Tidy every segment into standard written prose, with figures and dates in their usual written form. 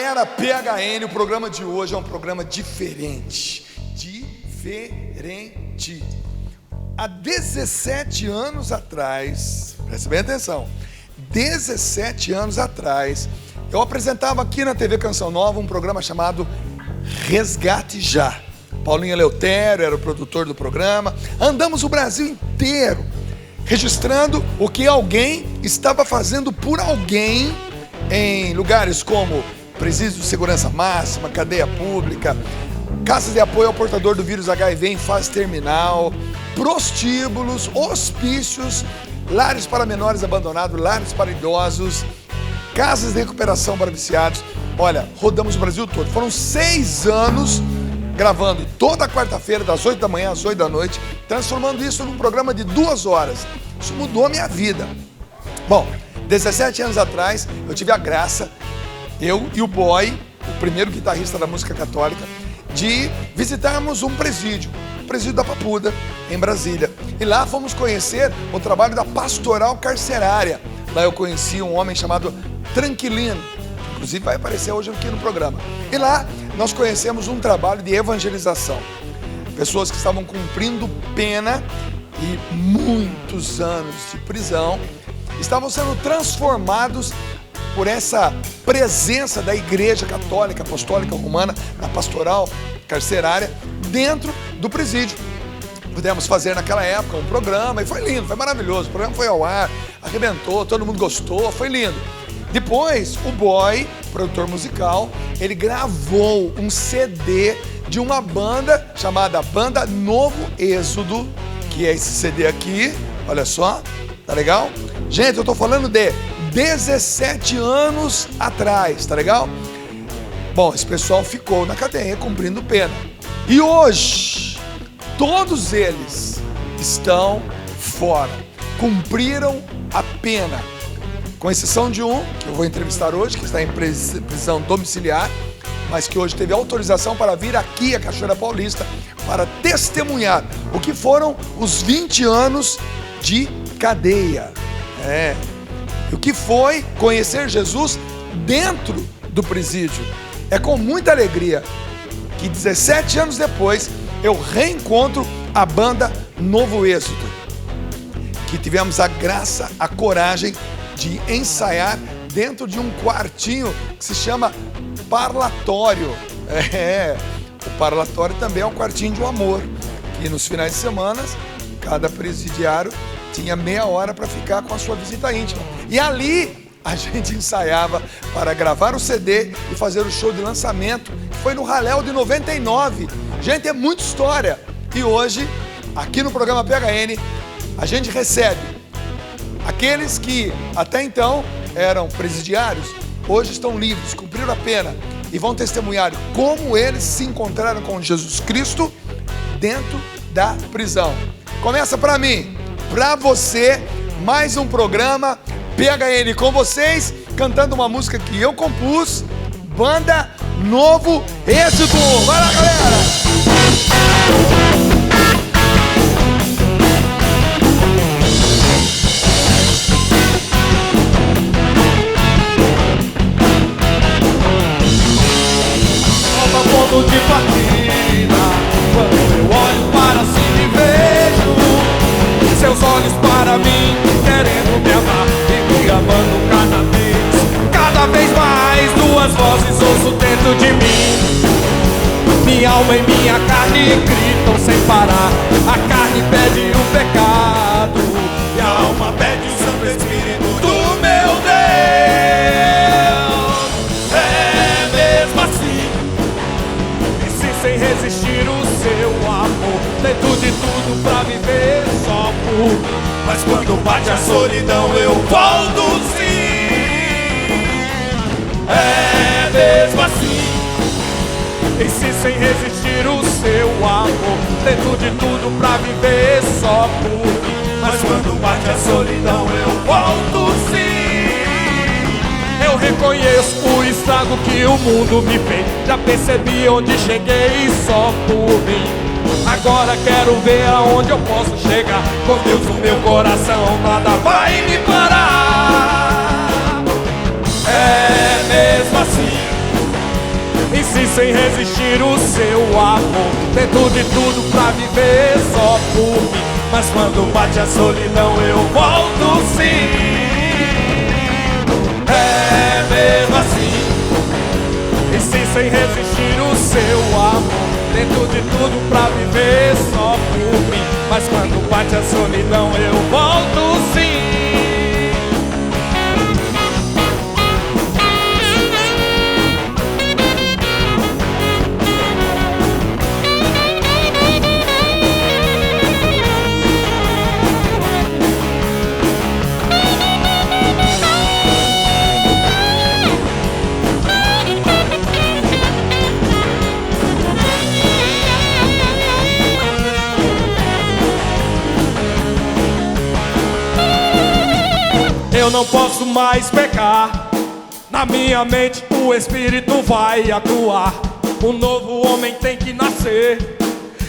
galera, PHN, o programa de hoje é um programa diferente. Diferente. Há 17 anos atrás, presta bem atenção, 17 anos atrás, eu apresentava aqui na TV Canção Nova um programa chamado Resgate Já. Paulinho Eleutério era o produtor do programa. Andamos o Brasil inteiro registrando o que alguém estava fazendo por alguém em lugares como presídio de segurança máxima, cadeia pública, casas de apoio ao portador do vírus HIV em fase terminal, prostíbulos, hospícios, lares para menores abandonados, lares para idosos, casas de recuperação para viciados. Olha, rodamos o Brasil todo. Foram 6 anos gravando toda quarta-feira, das 8 da manhã às 8 da noite, transformando isso num programa de 2 horas. Isso mudou a minha vida. Bom, 17 anos atrás, eu tive a graça, eu e o Boy, o primeiro guitarrista da música católica, de visitarmos um presídio da Papuda, em Brasília. E lá fomos conhecer o trabalho da pastoral carcerária. Lá eu conheci um homem chamado Tranquilino, inclusive vai aparecer hoje aqui no programa. E lá nós conhecemos um trabalho de evangelização. Pessoas que estavam cumprindo pena e muitos anos de prisão estavam sendo transformados por essa presença da Igreja Católica Apostólica Romana, na pastoral carcerária, dentro do presídio. Pudemos fazer naquela época um programa e foi lindo, foi maravilhoso. O programa foi ao ar, arrebentou, todo mundo gostou, foi lindo. Depois, o Boy, produtor musical, ele gravou um CD de uma banda chamada Banda Novo Êxodo, que é esse CD aqui, olha só, tá legal? Gente, eu tô falando de 17 anos atrás, tá legal? Bom, esse pessoal ficou na cadeia cumprindo pena. E hoje, todos eles estão fora, cumpriram a pena. Com exceção de um, que eu vou entrevistar hoje, que está em prisão domiciliar, mas que hoje teve autorização para vir aqui a Cachoeira Paulista para testemunhar o que foram os 20 anos de cadeia. O que foi conhecer Jesus dentro do presídio. É com muita alegria que 17 anos depois eu reencontro a banda Novo Êxodo, que tivemos a graça, a coragem de ensaiar dentro de um quartinho que se chama parlatório. O parlatório também é um quartinho de um amor, que nos finais de semana, cada presidiário tinha meia hora para ficar com a sua visita íntima. E ali a gente ensaiava para gravar o CD e fazer o show de lançamento, que foi no Raléu de 99. Gente, é muita história. E hoje, aqui no programa PHN, a gente recebe aqueles que até então eram presidiários, hoje estão livres, cumpriram a pena e vão testemunhar como eles se encontraram com Jesus Cristo dentro da prisão. Começa para mim, para você, mais um programa PHN com vocês, cantando uma música que eu compus, Banda Novo Êxodo. Vai lá, galera! Ponto de partida, quando eu olho para cima e vejo seus olhos para mim, querendo me amar e me amando cada vez. Cada vez mais, 2 vozes ouço dentro de mim. Minha alma e minha carne gritam sem parar. A carne pede o pecado e a alma pede o Santo Espírito do meu Deus. É mesmo assim, sem resistir o seu amor, tento de tudo pra viver só por mim. Mas quando bate a solidão eu volto sim. É mesmo assim, insisto em resistir o seu amor, tento de tudo pra viver só por mim. Mas quando bate a solidão eu volto sim. Eu reconheço o estrago que o mundo me fez. Já percebi onde cheguei só por mim. Agora quero ver aonde eu posso chegar. Com Deus no meu coração nada vai me parar. É mesmo assim, sem resistir o seu amor. Tento de tudo pra viver só por mim, mas quando bate a solidão eu volto sim. É mesmo assim. E sim, sem resistir o seu amor. Tento de tudo pra viver só por mim, mas quando bate a solidão eu volto sim. Eu não posso mais pecar. Na minha mente o Espírito vai atuar. Um novo homem tem que nascer,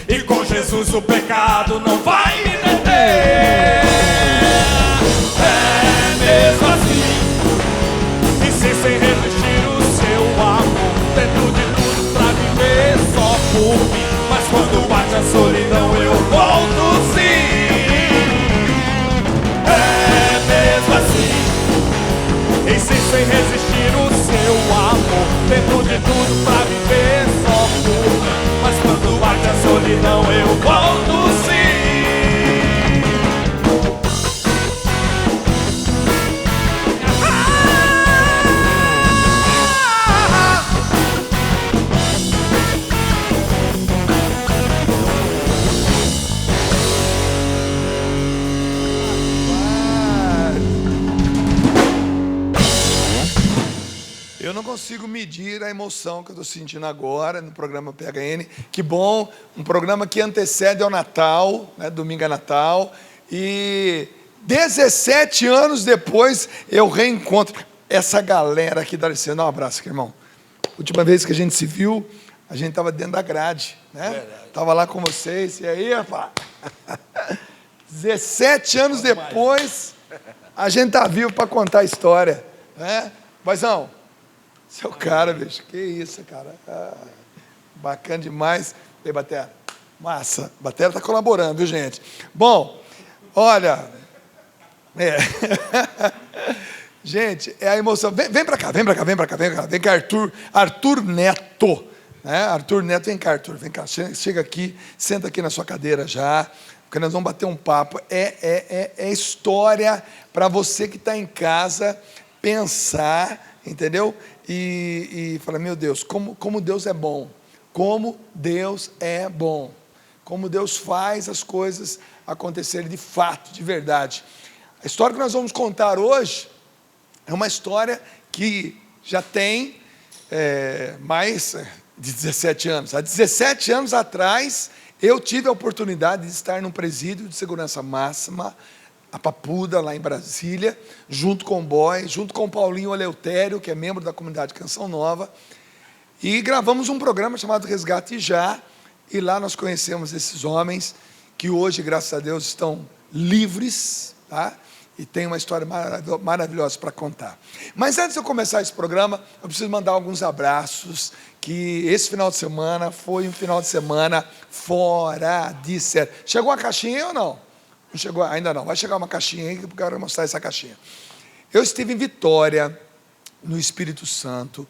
e com Jesus o pecado não vai me deter. É mesmo assim. E se sem resistir o seu amor. Tento de tudo pra viver só por mim, mas quando bate a solidão eu volto sim. E sim, sem resistir o seu amor. Tento de tudo pra viver só por mim, mas quando bate a solidão eu volto sim. Eu não consigo medir a emoção que eu estou sentindo agora no programa PHN. Que bom, um programa que antecede ao Natal, né? Domingo é Natal. E 17 anos depois eu reencontro essa galera aqui da Alice. Dá um abraço aqui, irmão. Última vez que a gente se viu, a gente estava dentro da grade, né? Estava lá com vocês. E aí, rapaz? 17 anos depois, a gente está vivo para contar a história, né? Boizão, seu cara, bicho, que isso, cara. Bacana demais. E aí, Batera? Massa. Batera está colaborando, viu, gente? Bom, olha. Gente, é a emoção. Vem para cá, vem para cá, vem para cá, vem cá. Vem cá, Arthur Neto. Né? Arthur Neto, vem cá, Arthur. Vem cá, chega aqui, senta aqui na sua cadeira já, porque nós vamos bater um papo. É história para você que está em casa pensar, entendeu? E fala, meu Deus, como Deus é bom, como Deus é bom, como Deus faz as coisas acontecerem de fato, de verdade. A história que nós vamos contar hoje é uma história que já tem mais de 17 anos. Há 17 anos atrás, eu tive a oportunidade de estar num presídio de segurança máxima, a Papuda, lá em Brasília, junto com o Boy, junto com o Paulinho Eleutério, que é membro da comunidade Canção Nova, e gravamos um programa chamado Resgate Já, e lá nós conhecemos esses homens, que hoje, graças a Deus, estão livres, tá? E tem uma história maravilhosa para contar. Mas antes de eu começar esse programa, eu preciso mandar alguns abraços, que esse final de semana foi um final de semana fora de série. Chegou a caixinha ou não? Não chegou, ainda não. Vai chegar uma caixinha aí que eu quero mostrar essa caixinha. Eu estive em Vitória, no Espírito Santo,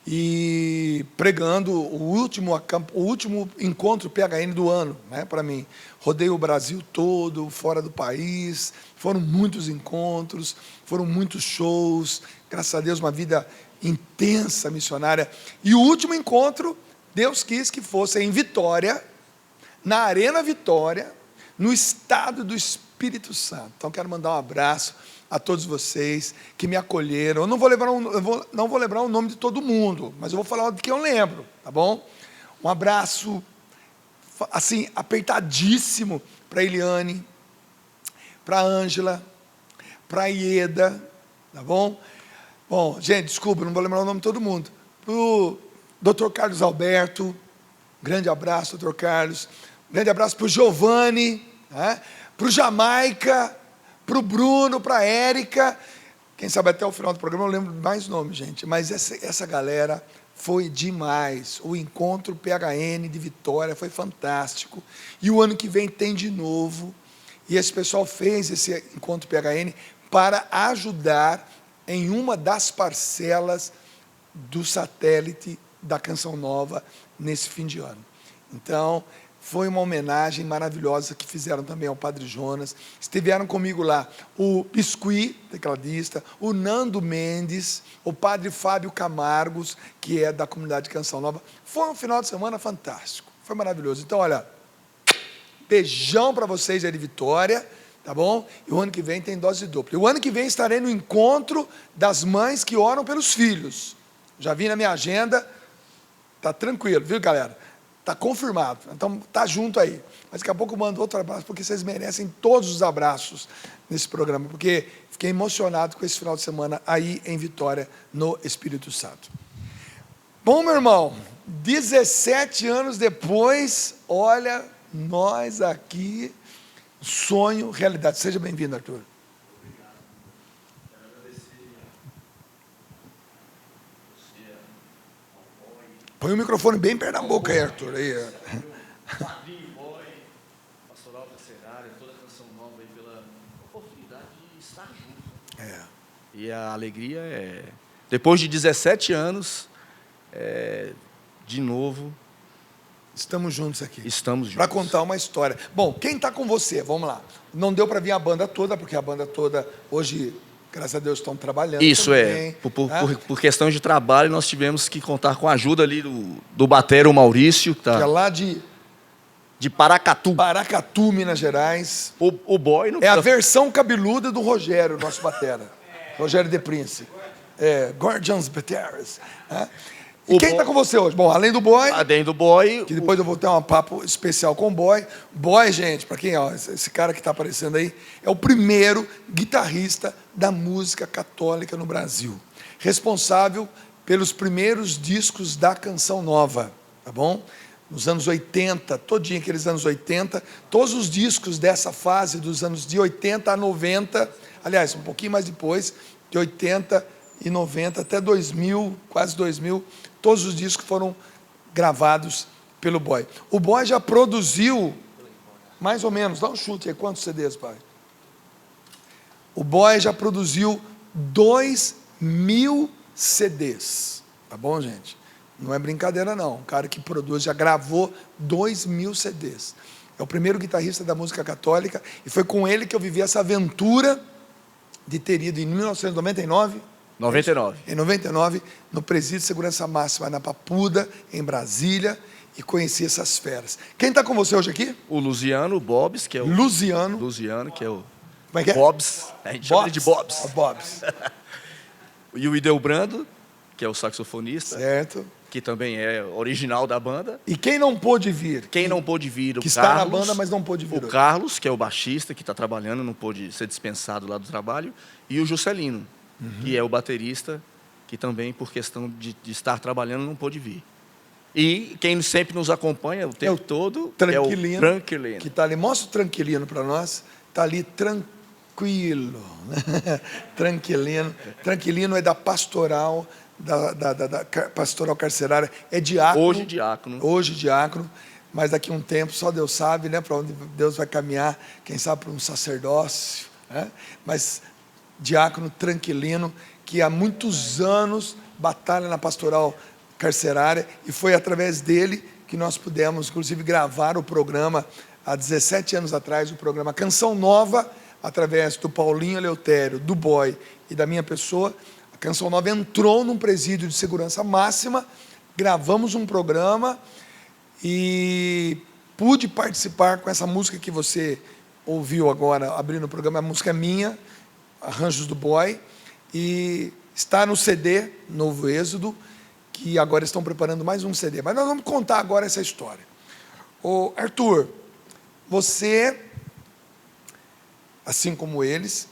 e pregando o último encontro PHN do ano, né, para mim. Rodei o Brasil todo, fora do país, foram muitos encontros, foram muitos shows, graças a Deus, uma vida intensa missionária. E o último encontro, Deus quis que fosse em Vitória, na Arena Vitória, no estado do Espírito Santo. Então, quero mandar um abraço a todos vocês que me acolheram. Eu não vou lembrar o nome de todo mundo, mas eu vou falar de quem eu lembro, tá bom? Um abraço, assim, apertadíssimo para a Eliane, para a Ângela, para a Ieda, tá bom? Bom, gente, desculpa, não vou lembrar o nome de todo mundo. Para o Dr. Carlos Alberto, grande abraço, Dr. Carlos. Grande abraço para o Giovanni, né? Para o Jamaica, para o Bruno, para a Érica. Quem sabe até o final do programa eu lembro mais nomes, gente. Mas essa galera foi demais. O encontro PHN de Vitória foi fantástico. E o ano que vem tem de novo. E esse pessoal fez esse encontro PHN para ajudar em uma das parcelas do satélite da Canção Nova nesse fim de ano. Então, foi uma homenagem maravilhosa que fizeram também ao Padre Jonas. Estiveram comigo lá o Biscuit, tecladista, o Nando Mendes, o Padre Fábio Camargos, que é da comunidade Canção Nova. Foi um final de semana fantástico, foi maravilhoso. Então, olha, beijão para vocês aí de Vitória, tá bom? E o ano que vem tem dose dupla. E o ano que vem estarei no encontro das mães que oram pelos filhos. Já vi na minha agenda, tá tranquilo, viu, galera? Tá confirmado, então tá junto aí. Mas daqui a pouco eu mando outro abraço, porque vocês merecem todos os abraços nesse programa, porque fiquei emocionado com esse final de semana aí em Vitória, no Espírito Santo. Bom, meu irmão, 17 anos depois, olha, nós aqui, sonho, realidade. Seja bem-vindo, Arthur. Põe o microfone bem perto da boca aí, Arthur. Aí. Padrinho, boy, Pastoral Carcerária, toda a Canção Nova aí pela oportunidade de estar junto. É. E a alegria é, depois de 17 anos, de novo, Estamos juntos aqui. estamos Para juntos. contar uma história. Bom, quem está com você? Vamos lá. Não deu para vir a banda toda, porque a banda toda hoje, graças a Deus, estão trabalhando. Isso também, por questão de trabalho, nós tivemos que contar com a ajuda ali do batero Maurício, que Que é tá lá de de Paracatu. Paracatu, Minas Gerais. O boy não É a versão cabeluda do Rogério, nosso batera. Rogério De Prince. Guardians Bateras. E quem está com você hoje? Bom, além do boy, além do boy, que depois eu vou ter um papo especial com o boy. Boy, gente, para quem, ó, esse cara que está aparecendo aí, é o primeiro guitarrista da música católica no Brasil. Responsável pelos primeiros discos da Canção Nova, tá bom? Nos anos 80, todinho aqueles anos 80, todos os discos dessa fase dos anos de 80 a 90, aliás, um pouquinho mais depois, de 80 e 90 até 2000, quase 2000, todos os discos foram gravados pelo Boy. O Boy já produziu, mais ou menos, dá um chute aí, quantos CDs, pai? O Boy já produziu 2.000 CDs, tá bom, gente? Não é brincadeira, não. Um cara que produz, já gravou 2.000 CDs. É o primeiro guitarrista da música católica, e foi com ele que eu vivi essa aventura de ter ido em 1999, 99. em 99, no Presídio de Segurança Máxima, na Papuda, em Brasília, e conheci essas feras. Quem está com você hoje aqui? O Luciano, o Bobs, que é o Luciano. Luciano, que é o Como é que é? Bobs, a gente chama ele de Bobs. Bobs. E o Ideobrando, que é o saxofonista, Certo. que também é original da banda. E quem não pôde vir? Quem não pôde vir, o Que Carlos. está na banda, mas não pôde vir O hoje. Carlos, que é o baixista, que está trabalhando, não pôde ser dispensado lá do trabalho. E o Juscelino, que é o baterista, que também, por questão de estar trabalhando, não pôde vir. E quem sempre nos acompanha o tempo todo Tranquilino, é o Tranquilino. que está ali. Mostra o Tranquilino para nós. Está ali tranquilo. Tranquilino. Tranquilino é da pastoral, da pastoral carcerária. É diácono. Hoje diácono. Hoje diácono. Mas daqui a um tempo, só Deus sabe, né, para onde Deus vai caminhar. Quem sabe para um sacerdócio. Né? Mas diácono Tranquilino, que há muitos anos batalha na pastoral carcerária, e foi através dele que nós pudemos, inclusive, gravar o programa, há 17 anos atrás, o programa Canção Nova, através do Paulinho Eleutério, do Boy e da minha pessoa. A Canção Nova entrou num presídio de segurança máxima, gravamos um programa e pude participar com essa música que você ouviu agora, abrindo o programa. A música é minha, arranjos do Boy, e está no CD Novo Êxodo, que agora estão preparando mais um CD. Mas nós vamos contar agora essa história. Ô, Arthur, você, assim como eles,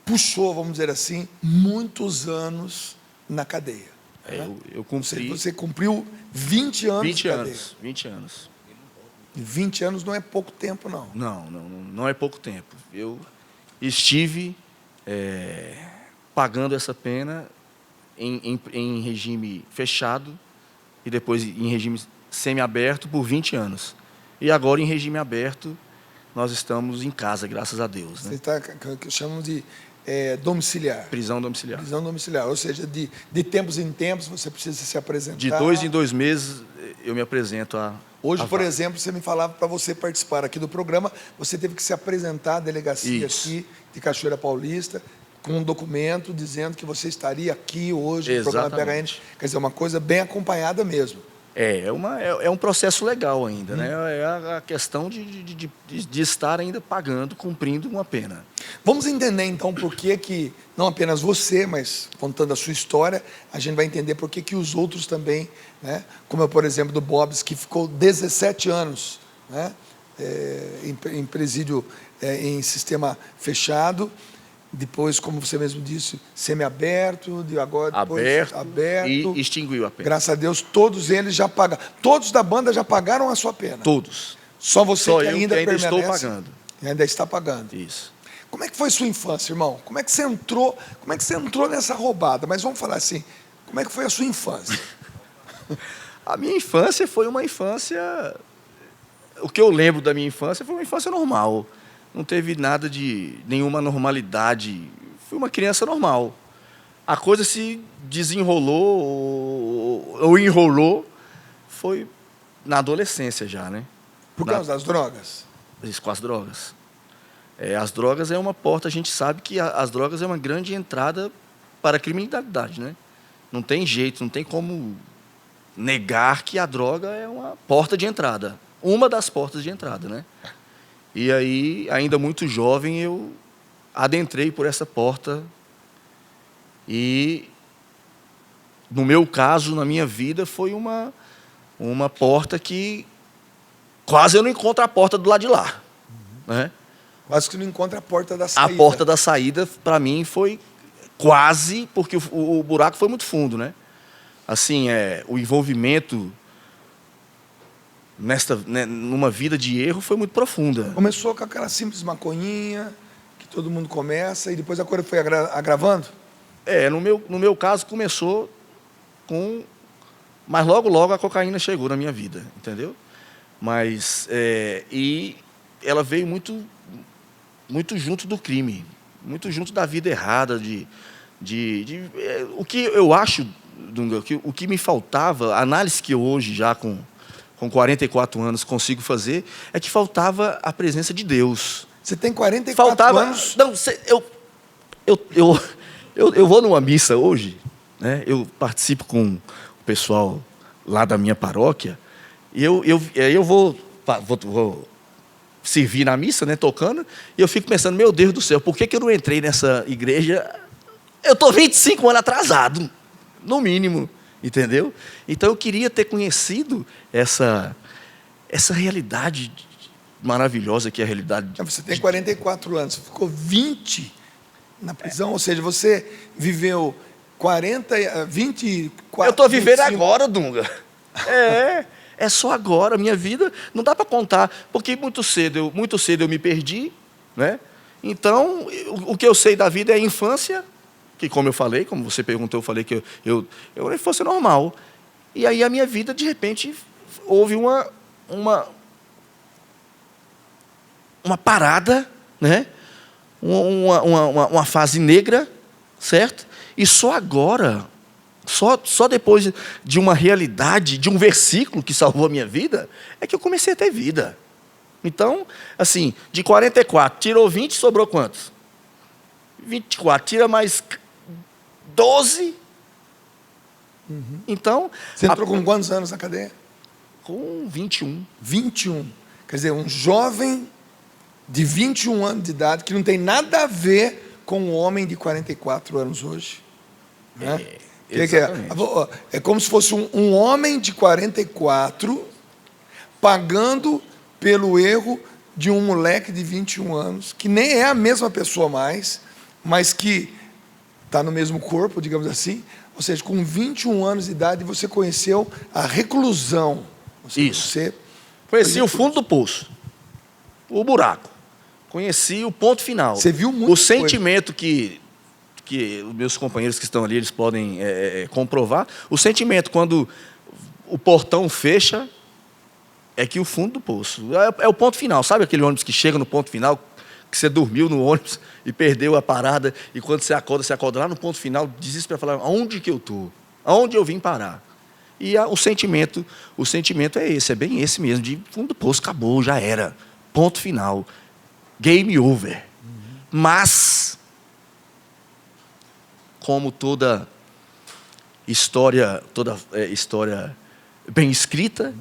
puxou, vamos dizer assim, muitos anos na cadeia. Né? Eu cumpri Você cumpriu 20 anos 20 de cadeia. anos. 20 anos. 20 anos não é pouco tempo, não. Não é pouco tempo. Eu estive pagando essa pena em regime fechado e depois em regime semiaberto por 20 anos. E agora, em regime aberto, nós estamos em casa, graças a Deus. Você Né? está, que chamamos de domiciliar. Prisão domiciliar. Prisão domiciliar, ou seja, de tempos em tempos você precisa se apresentar. De 2 em 2 meses, eu me apresento a... Hoje, a por vaga. exemplo, você me falava para você participar aqui do programa, você teve que se apresentar à delegacia Isso. aqui de Cachoeira Paulista com um documento dizendo que você estaria aqui hoje no programa PHN. Exatamente. Quer dizer, uma coisa bem acompanhada mesmo. É um processo legal ainda, né? É a questão de estar ainda pagando, cumprindo uma pena. Vamos entender então por que não apenas você, mas contando a sua história, a gente vai entender por que os outros também, né? Como eu, por exemplo, do Bobs, que ficou 17 anos, né? Em presídio, em sistema fechado, depois, como você mesmo disse, semiaberto, de agora depois aberto. E extinguiu a pena. Graças a Deus, todos eles já pagaram. Todos da banda já pagaram a sua pena. Todos. Só você Só que eu ainda que ainda permanece. estou pagando. E ainda está pagando. Isso. Como é que foi sua infância, irmão? Como é que você entrou nessa roubada? Mas vamos falar assim, como é que foi a sua infância? A minha infância foi uma infância... O que eu lembro da minha infância foi uma infância normal. Não teve nada de nenhuma normalidade. Fui uma criança normal. A coisa se desenrolou ou enrolou foi na adolescência já, né? Por causa das drogas? Isso, com as drogas. As drogas é uma porta, a gente sabe que as drogas é uma grande entrada para a criminalidade, né? Não tem jeito, não tem como negar que a droga é uma porta de entrada. Uma das portas de entrada, né? E aí, ainda muito jovem, eu adentrei por essa porta e, no meu caso, na minha vida, foi uma porta que quase eu não encontro a porta do lado de lá. Né? Quase que não encontra a porta da A saída. porta da saída, para mim, foi quase, porque o buraco foi muito fundo. Né? Assim, o envolvimento numa vida de erro foi muito profunda. Começou com aquela simples maconhinha, que todo mundo começa, e depois a coisa foi agravando? No meu caso começou com... Mas logo a cocaína chegou na minha vida, entendeu? Mas, e ela veio muito junto do crime, muito junto da vida errada, o que eu acho, Dunga, o que me faltava, a análise que eu hoje já com 44 anos consigo fazer, é que faltava a presença de Deus. Você tem 44 anos? Não, eu vou numa missa hoje, né? Eu participo com o pessoal lá da minha paróquia, e eu vou servir na missa, né, tocando, e eu fico pensando, meu Deus do céu, por que eu não entrei nessa igreja? Eu estou 25 anos atrasado, no mínimo. Entendeu? Então eu queria ter conhecido essa realidade maravilhosa que é a realidade. Você tem 44 anos, você ficou 20 na prisão, ou seja, você viveu 24... Eu estou vivendo 25. agora, Dunga. É só agora, minha vida não dá para contar, porque muito cedo eu me perdi, né? Então, o que eu sei da vida é a infância, que como eu falei, como você perguntou, eu falei que eu fosse normal. E aí a minha vida, de repente, houve uma parada, né? Uma fase negra, certo? E só agora, só depois de uma realidade, de um versículo que salvou a minha vida, é que eu comecei a ter vida. Então, assim, de 44, tirou 20, sobrou quantos? 24, tira mais 12. Então... Você entrou com quantos anos na cadeia? Com 21. 21. Quer dizer, um jovem de 21 anos de idade, que não tem nada a ver com um homem de 44 anos hoje. Né? É como se fosse um homem de 44 pagando pelo erro de um moleque de 21 anos, que nem é a mesma pessoa mais, mas que está no mesmo corpo, digamos assim. Ou seja, com 21 anos de idade, você conheceu a reclusão. Isso. Conheci o fundo do poço, o buraco. Conheci o ponto final. Você viu muito o sentimento que que os meus companheiros que estão ali, eles podem comprovar, o sentimento quando o portão fecha é que o fundo do poço. É o ponto final. Sabe aquele ônibus que chega no ponto final, que você dormiu no ônibus e perdeu a parada, e quando você acorda lá no ponto final, desespera, falar, aonde que eu estou? Aonde eu vim parar? E o sentimento é esse, é bem esse mesmo, de fundo do poço, acabou, já era. Ponto final. Game over. Mas, como toda história bem escrita,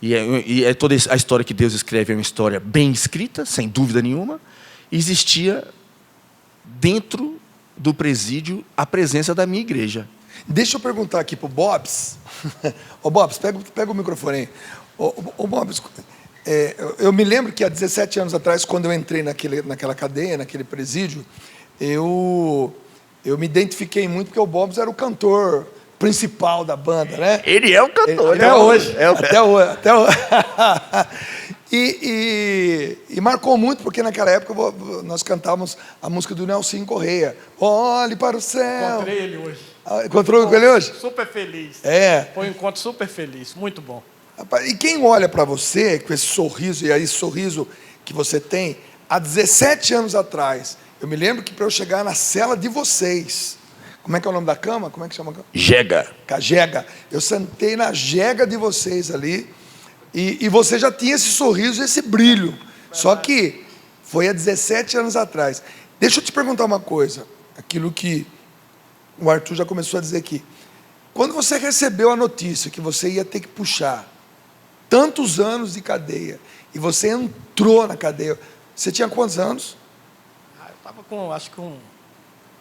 e toda a história que Deus escreve é uma história bem escrita, sem dúvida nenhuma, existia dentro do presídio a presença da minha igreja. Deixa eu perguntar aqui pro Bobs. Ô Bobs, pega o microfone aí. Ô Bobs, eu me lembro que há 17 anos atrás, quando eu entrei naquela cadeia, naquele presídio, eu me identifiquei muito porque o Bobs era o cantor principal da banda, né? Ele é o cantor. Até hoje. Até hoje. E marcou muito, porque naquela época nós cantávamos a música do Nelson Correia. Olhe para o céu. Encontrei ele hoje. Encontrou com ele hoje? Super feliz. Foi um encontro super feliz, muito bom. E quem olha para você com esse sorriso, e aí esse sorriso que você tem, há 17 anos atrás, eu me lembro que para eu chegar na cela de vocês, como é que é o nome da cama? Como é que chama a cama? Jega. Jega. Eu sentei na jega de vocês ali, e você já tinha esse sorriso, esse brilho. Só que foi há 17 anos atrás. Deixa eu te perguntar uma coisa, aquilo que o Arthur já começou a dizer aqui. Quando você recebeu a notícia que você ia ter que puxar tantos anos de cadeia, e você entrou na cadeia, você tinha quantos anos? Eu estava acho que com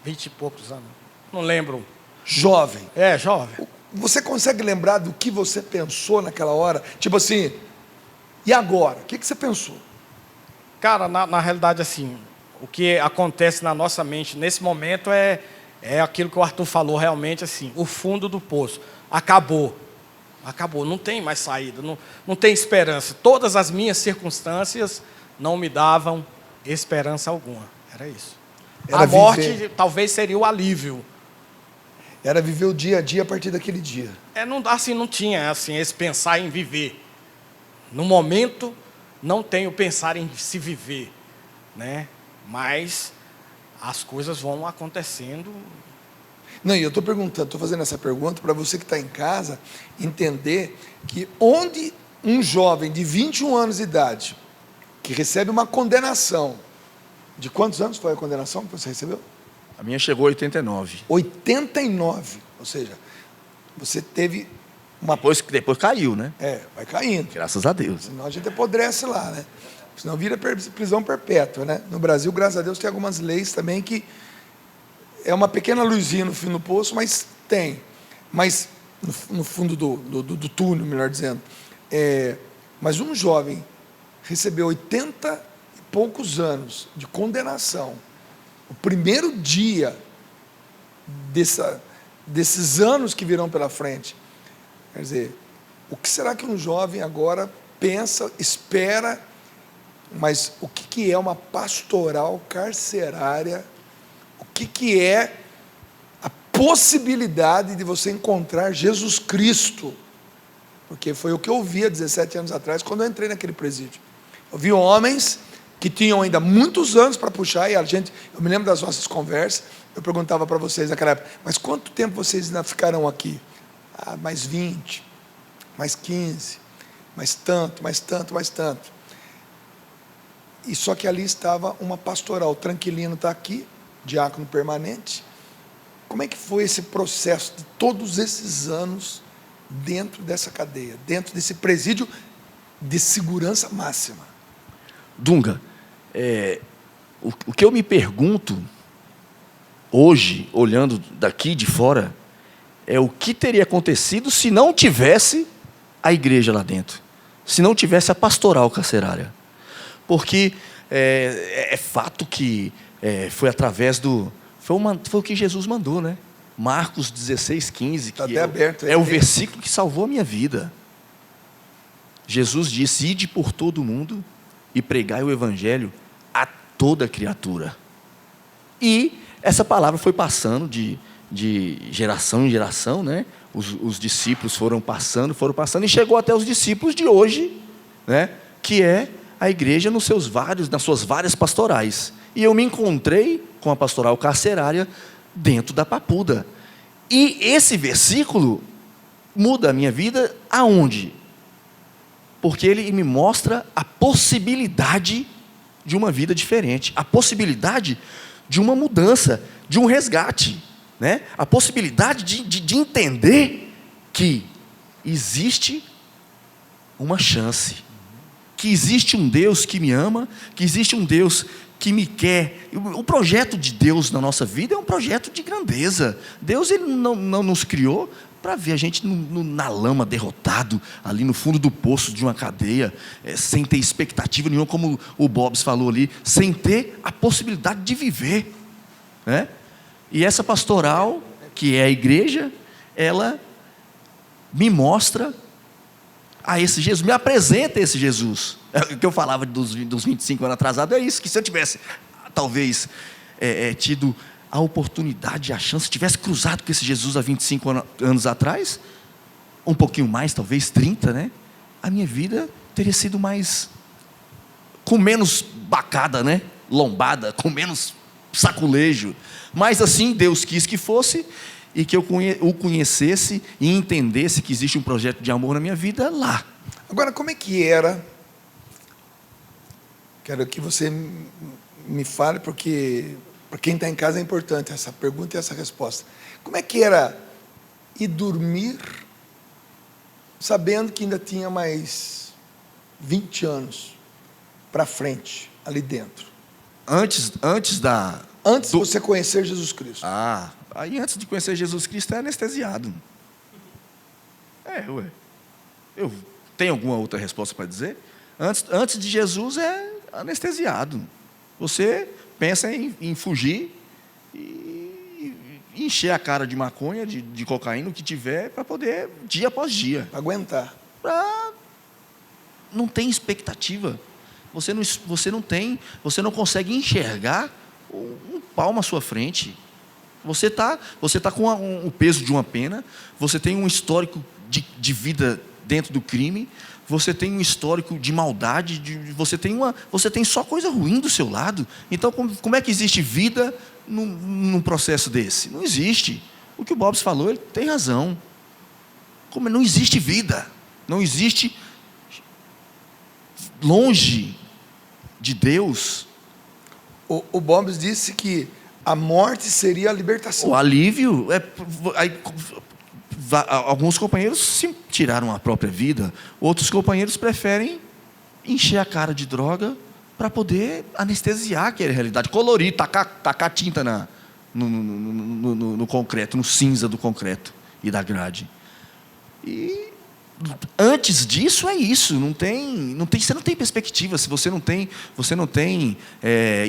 20 e poucos anos. Não lembro. Jovem. Jovem. Você consegue lembrar do que você pensou naquela hora? Tipo assim, e agora? O que você pensou? Cara, na realidade, assim, o que acontece na nossa mente nesse momento é aquilo que o Arthur falou realmente, assim, o fundo do poço. Acabou, não tem mais saída, não tem esperança. Todas as minhas circunstâncias não me davam esperança alguma, era isso. A morte talvez seria o alívio. Era viver o dia a dia a partir daquele dia. Não tinha assim, esse pensar em viver. No momento, não tenho pensar em se viver, né? Mas as coisas vão acontecendo. Não, e eu estou perguntando, estou fazendo essa pergunta para você que está em casa entender que onde um jovem de 21 anos de idade, que recebe uma condenação, de quantos anos foi a condenação que você recebeu? A minha chegou a 89. 89, ou seja, você teve uma... Depois caiu, né? Vai caindo. Graças a Deus. Senão a gente apodrece lá, né? Senão vira prisão perpétua, né? No Brasil, graças a Deus, tem algumas leis também que é uma pequena luzinha no fim do poço, mas tem. Mas no fundo do túnel, melhor dizendo. Mas um jovem recebeu 80 e poucos anos de condenação. O primeiro dia desses anos que virão pela frente. Quer dizer, o que será que um jovem agora pensa, espera, mas o que é uma pastoral carcerária? O que é a possibilidade de você encontrar Jesus Cristo? Porque foi o que eu vi há 17 anos atrás, quando eu entrei naquele presídio. Eu vi homens que tinham ainda muitos anos para puxar, e eu me lembro das nossas conversas, eu perguntava para vocês naquela época, mas quanto tempo vocês ainda ficarão aqui? Mais 20, mais 15, mais tanto, mais tanto, mais tanto. E só que ali estava uma pastoral. O Tranquilino está aqui, diácono permanente. Como é que foi esse processo de todos esses anos dentro dessa cadeia, dentro desse presídio de segurança máxima? Dunga, o que eu me pergunto hoje, olhando daqui de fora, é o que teria acontecido se não tivesse a igreja lá dentro, se não tivesse a pastoral carcerária. Porque é fato que foi através foi o que Jesus mandou, né? Marcos 16:15, que até aberto, é o versículo que salvou a minha vida. Jesus disse: ide por todo o mundo e pregai o evangelho a toda criatura. E essa palavra foi passando de geração em geração, né? Os discípulos foram passando, e chegou até os discípulos de hoje, né? Que é a igreja nas suas várias pastorais. E eu me encontrei com a pastoral carcerária dentro da Papuda. E esse versículo muda a minha vida aonde? Porque ele me mostra a possibilidade de uma vida diferente, a possibilidade de uma mudança, de um resgate, né? A possibilidade de entender que existe uma chance, que existe um Deus que me ama, que existe um Deus que me quer. O projeto de Deus na nossa vida é um projeto de grandeza. Deus ele não nos criou para ver a gente na lama, derrotado, ali no fundo do poço de uma cadeia, sem ter expectativa nenhuma, como o Bobs falou ali, sem ter a possibilidade de viver, né? E essa pastoral, que é a igreja, ela me mostra a esse Jesus, me apresenta esse Jesus. O que eu falava dos 25 anos atrasados é isso, que se eu tivesse, talvez, tido a oportunidade, a chance, tivesse cruzado com esse Jesus há 25 anos atrás, um pouquinho mais, talvez 30, né? A minha vida teria sido mais, com menos bacada, né? Lombada, com menos saculejo. Mas assim Deus quis que fosse, e que eu o conhecesse e entendesse que existe um projeto de amor na minha vida lá. Agora, como é que era? Quero que você me fale, porque para quem está em casa é importante essa pergunta e essa resposta. Como é que era ir dormir sabendo que ainda tinha mais 20 anos para frente ali dentro? Antes de você conhecer Jesus Cristo. Aí antes de conhecer Jesus Cristo é anestesiado. Eu tenho alguma outra resposta para dizer? Antes de Jesus é anestesiado. Você pensa em fugir e encher a cara de maconha, de cocaína, o que tiver, para poder, dia após dia. Para aguentar. Não tem expectativa. Você não consegue enxergar um palmo à sua frente. Você tá com o peso de uma pena, você tem um histórico de vida dentro do crime, você tem um histórico de maldade, você tem só coisa ruim do seu lado. Então, como é que existe vida num processo desse? Não existe. O que o Bobs falou, ele tem razão. Não existe vida, não existe longe de Deus. O Bobs disse que a morte seria a libertação. O alívio alguns companheiros tiraram a própria vida, outros companheiros preferem encher a cara de droga para poder anestesiar aquela realidade, colorir, tacar tinta no concreto, no cinza do concreto e da grade. E antes disso é isso, você não tem perspectiva. Se você não tem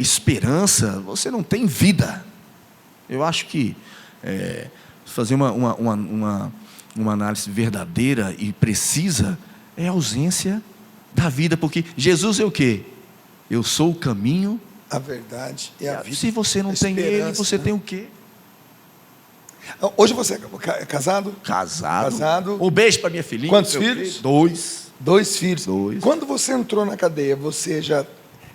esperança, você não tem vida. Eu acho que fazer uma análise verdadeira e precisa é a ausência da vida, porque Jesus é o quê? Eu sou o caminho, a verdade e a vida. Se você não tem ele, você tem o quê? Hoje você é casado? Casado. Um beijo para minha filhinha. Quantos filhos? 2. 2 filhos. 2. Quando você entrou na cadeia, você já...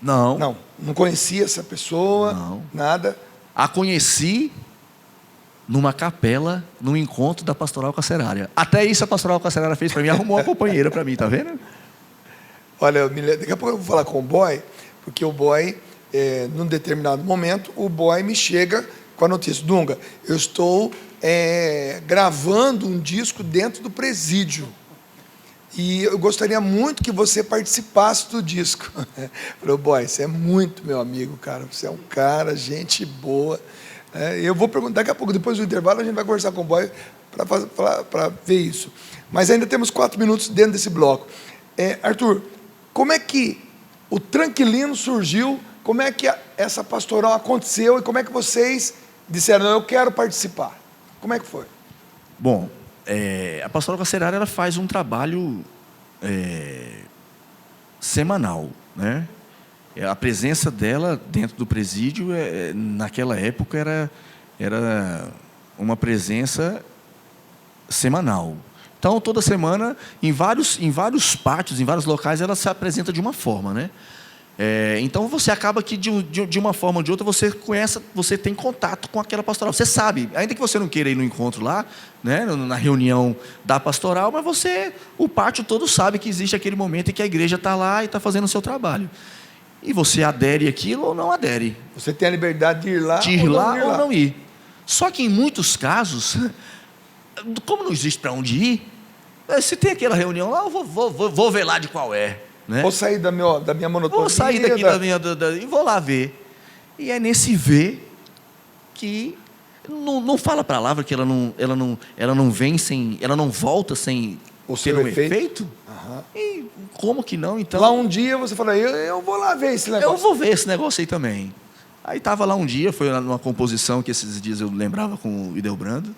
Não conhecia essa pessoa? Não. Nada? A conheci numa capela, num encontro da pastoral carcerária. Até isso a pastoral carcerária fez para mim, arrumou uma companheira para mim, tá vendo? Olha, daqui a pouco eu vou falar com o boy, porque o boy, num determinado momento, o boy me chega com a notícia: Dunga, eu estou gravando um disco dentro do presídio e eu gostaria muito que você participasse do disco. Eu falei: boy, você é muito meu amigo, cara, você é um cara, gente boa. Eu vou perguntar daqui a pouco, depois do intervalo, a gente vai conversar com o boy para ver isso. Mas ainda temos 4 minutos dentro desse bloco. Arthur, como é que o Tranquilino surgiu? Como é que essa pastoral aconteceu? E como é que vocês disseram: eu quero participar? Como é que foi? Bom, a pastoral carcerária ela faz um trabalho semanal, né? A presença dela dentro do presídio, naquela época, era uma presença semanal. Então, toda semana, em vários pátios, em vários locais, ela se apresenta de uma forma, né? Então, você acaba que, de uma forma ou de outra, você tem contato com aquela pastoral. Você sabe, ainda que você não queira ir no encontro lá, né, na reunião da pastoral, mas o pátio todo sabe que existe aquele momento em que a igreja está lá e está fazendo o seu trabalho. E você adere àquilo ou não adere. Você tem a liberdade de ir lá, ou não ir. Só que, em muitos casos, como não existe para onde ir, se tem aquela reunião lá, eu vou ver lá de qual é. Né? Vou sair da minha monotonia. Vou sair daqui e vou lá ver. E é nesse ver que não fala a palavra que ela não vem sem, ela não volta sem ter um efeito. Uhum. E como que não? Então lá um dia você fala, eu vou lá ver esse negócio. Eu vou ver esse negócio aí também. Aí estava lá um dia, foi numa composição que esses dias eu lembrava com o Ideobrando,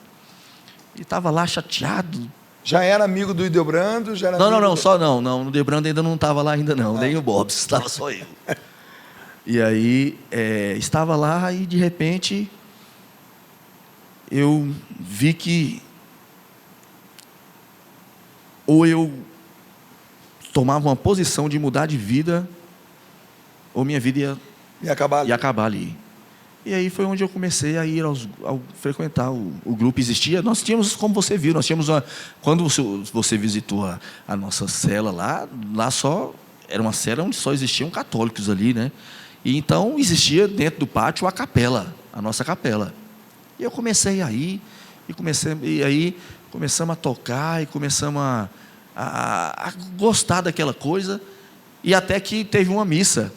e estava lá chateado. Já era amigo do Ideobrando? Não, o Ideobrando ainda não estava lá ainda não, nem o Bobs, estava só eu. E aí, estava lá e de repente, eu vi que ou eu tomava uma posição de mudar de vida, ou minha vida ia acabar ali. E aí foi onde eu comecei a ir frequentar o grupo. Existia, nós tínhamos, como você viu, quando você visitou a nossa cela lá só era uma cela onde só existiam católicos ali, né? E então existia dentro do pátio a nossa capela. E eu comecei a ir, e aí começamos a tocar, e começamos a gostar daquela coisa, e até que teve uma missa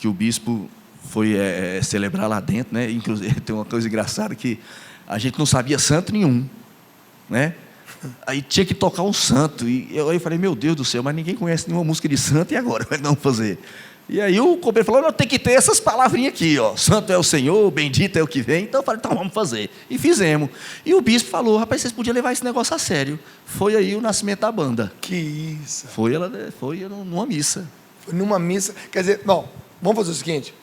que o bispo foi celebrar lá dentro, né? Inclusive, tem uma coisa engraçada que a gente não sabia santo nenhum, né? Aí tinha que tocar um santo, e eu falei, meu Deus do céu, mas ninguém conhece nenhuma música de santo, e agora? Como é que vamos fazer? E aí o companheiro falou, não, tem que ter essas palavrinhas aqui, ó, santo é o Senhor, bendito é o que vem. Então eu falei, então vamos fazer. E fizemos. E o bispo falou, rapaz, vocês podiam levar esse negócio a sério. Foi aí o nascimento da banda. Que isso. Foi numa missa. Foi numa missa, quer dizer, vamos fazer o seguinte,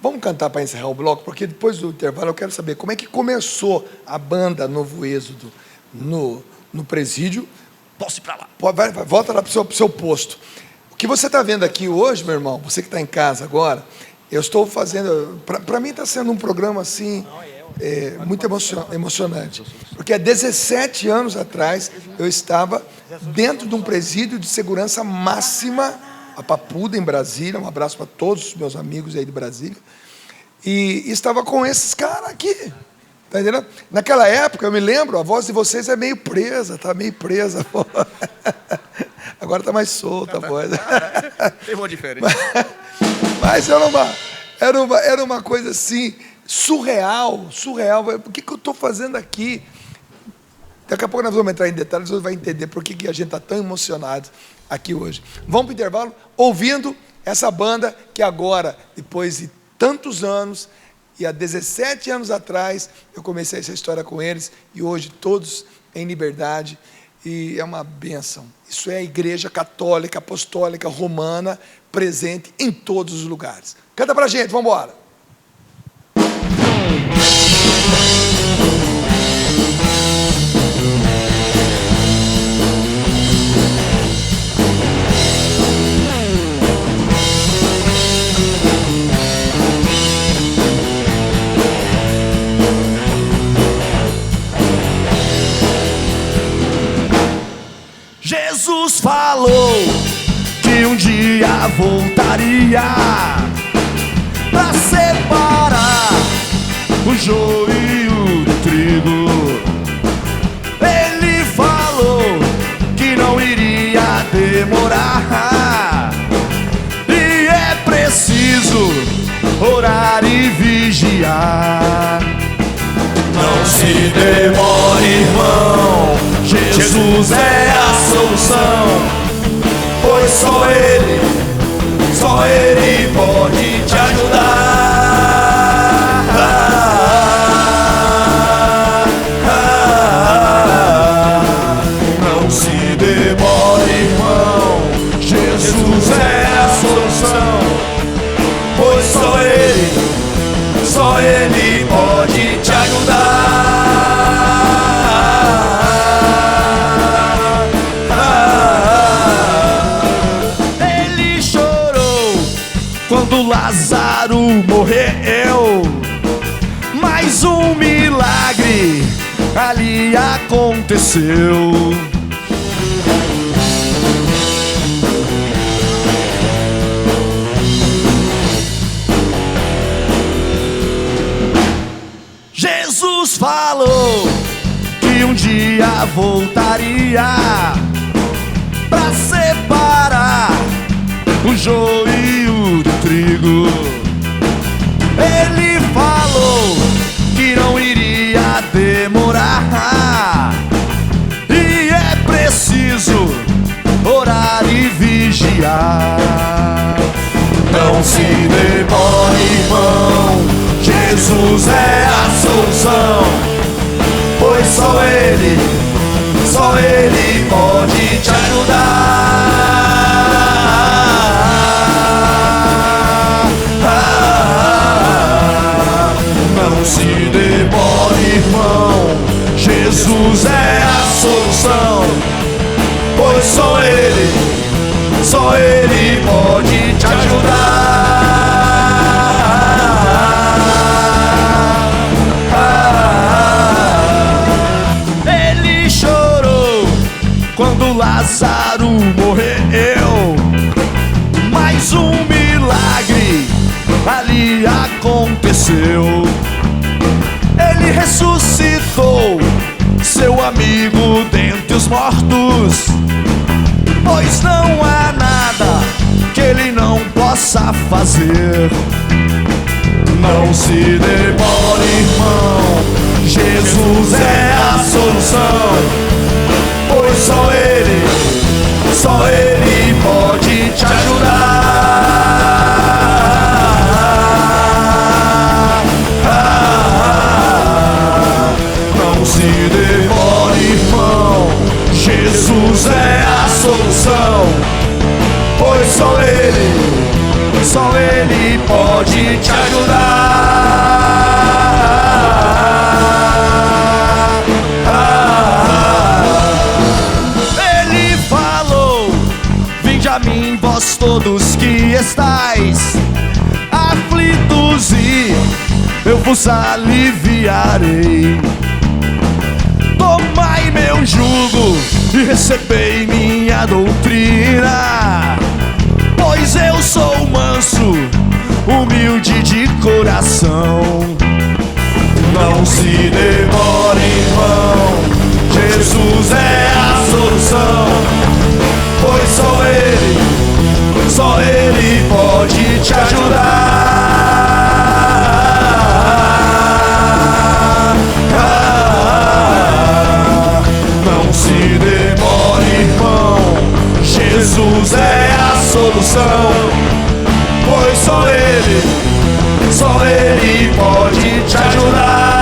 vamos cantar para encerrar o bloco, porque depois do intervalo eu quero saber como é que começou a banda Novo Êxodo no presídio. Posso ir para lá? Volta lá para o seu posto. O que você está vendo aqui hoje, meu irmão, você que está em casa agora, eu estou fazendo, para mim está sendo um programa assim, muito emocionante, porque há 17 anos atrás eu estava dentro de um presídio de segurança máxima, a Papuda, em Brasília. Um abraço para todos os meus amigos aí de Brasília. E estava com esses caras aqui. Tá entendendo? Naquela época, eu me lembro, a voz de vocês é meio presa, tá meio presa. Agora tá mais solta a voz. Tem uma diferença. Mas era uma coisa assim, surreal. O que eu estou fazendo aqui? Daqui a pouco nós vamos entrar em detalhes, você vai entender por que a gente está tão emocionado aqui hoje. Vamos para o intervalo ouvindo essa banda que agora, depois de tantos anos, e há 17 anos atrás, eu comecei essa história com eles, e hoje todos em liberdade, e é uma bênção. Isso é a Igreja Católica, Apostólica, Romana, presente em todos os lugares. Canta pra gente, vamos embora. Jesus falou que um dia voltaria pra separar o joio do trigo. Ele falou que não iria demorar, e é preciso orar e vigiar. Não se demore, irmão, Jesus é a solução, pois só Ele pode te ajudar. Não se demore, irmão, quando Lázaro morreu. Mais um milagre ali aconteceu. Jesus falou que um dia voltaria pra separar o joio do trigo. Ele falou que não iria demorar, e é preciso orar e vigiar. Não se demore, irmão, Jesus é a solução, pois só Ele pode te ajudar. Não se demore, irmão, Jesus é a solução, pois só Ele pode te ajudar. Ele chorou quando Lázaro morreu. Mais um milagre ali aconteceu. Ele ressuscitou seu amigo dentre os mortos, pois não há nada que Ele não possa fazer. Não se demore, irmão, Jesus é a solução, pois só Ele pode te ajudar. Não se demore, irmão, Jesus é a solução, pois só Ele pode te ajudar. Ele falou: vinde a mim, vós todos que estáis aflitos, e eu vos aliviarei. Tomai meu jugo e recebei minha doutrina, pois eu sou manso, humilde de coração. Não se demore, irmão, Jesus é a solução, pois só Ele pode te ajudar. Não se demore, irmão, Jesus é a solução, pois só Ele pode te ajudar.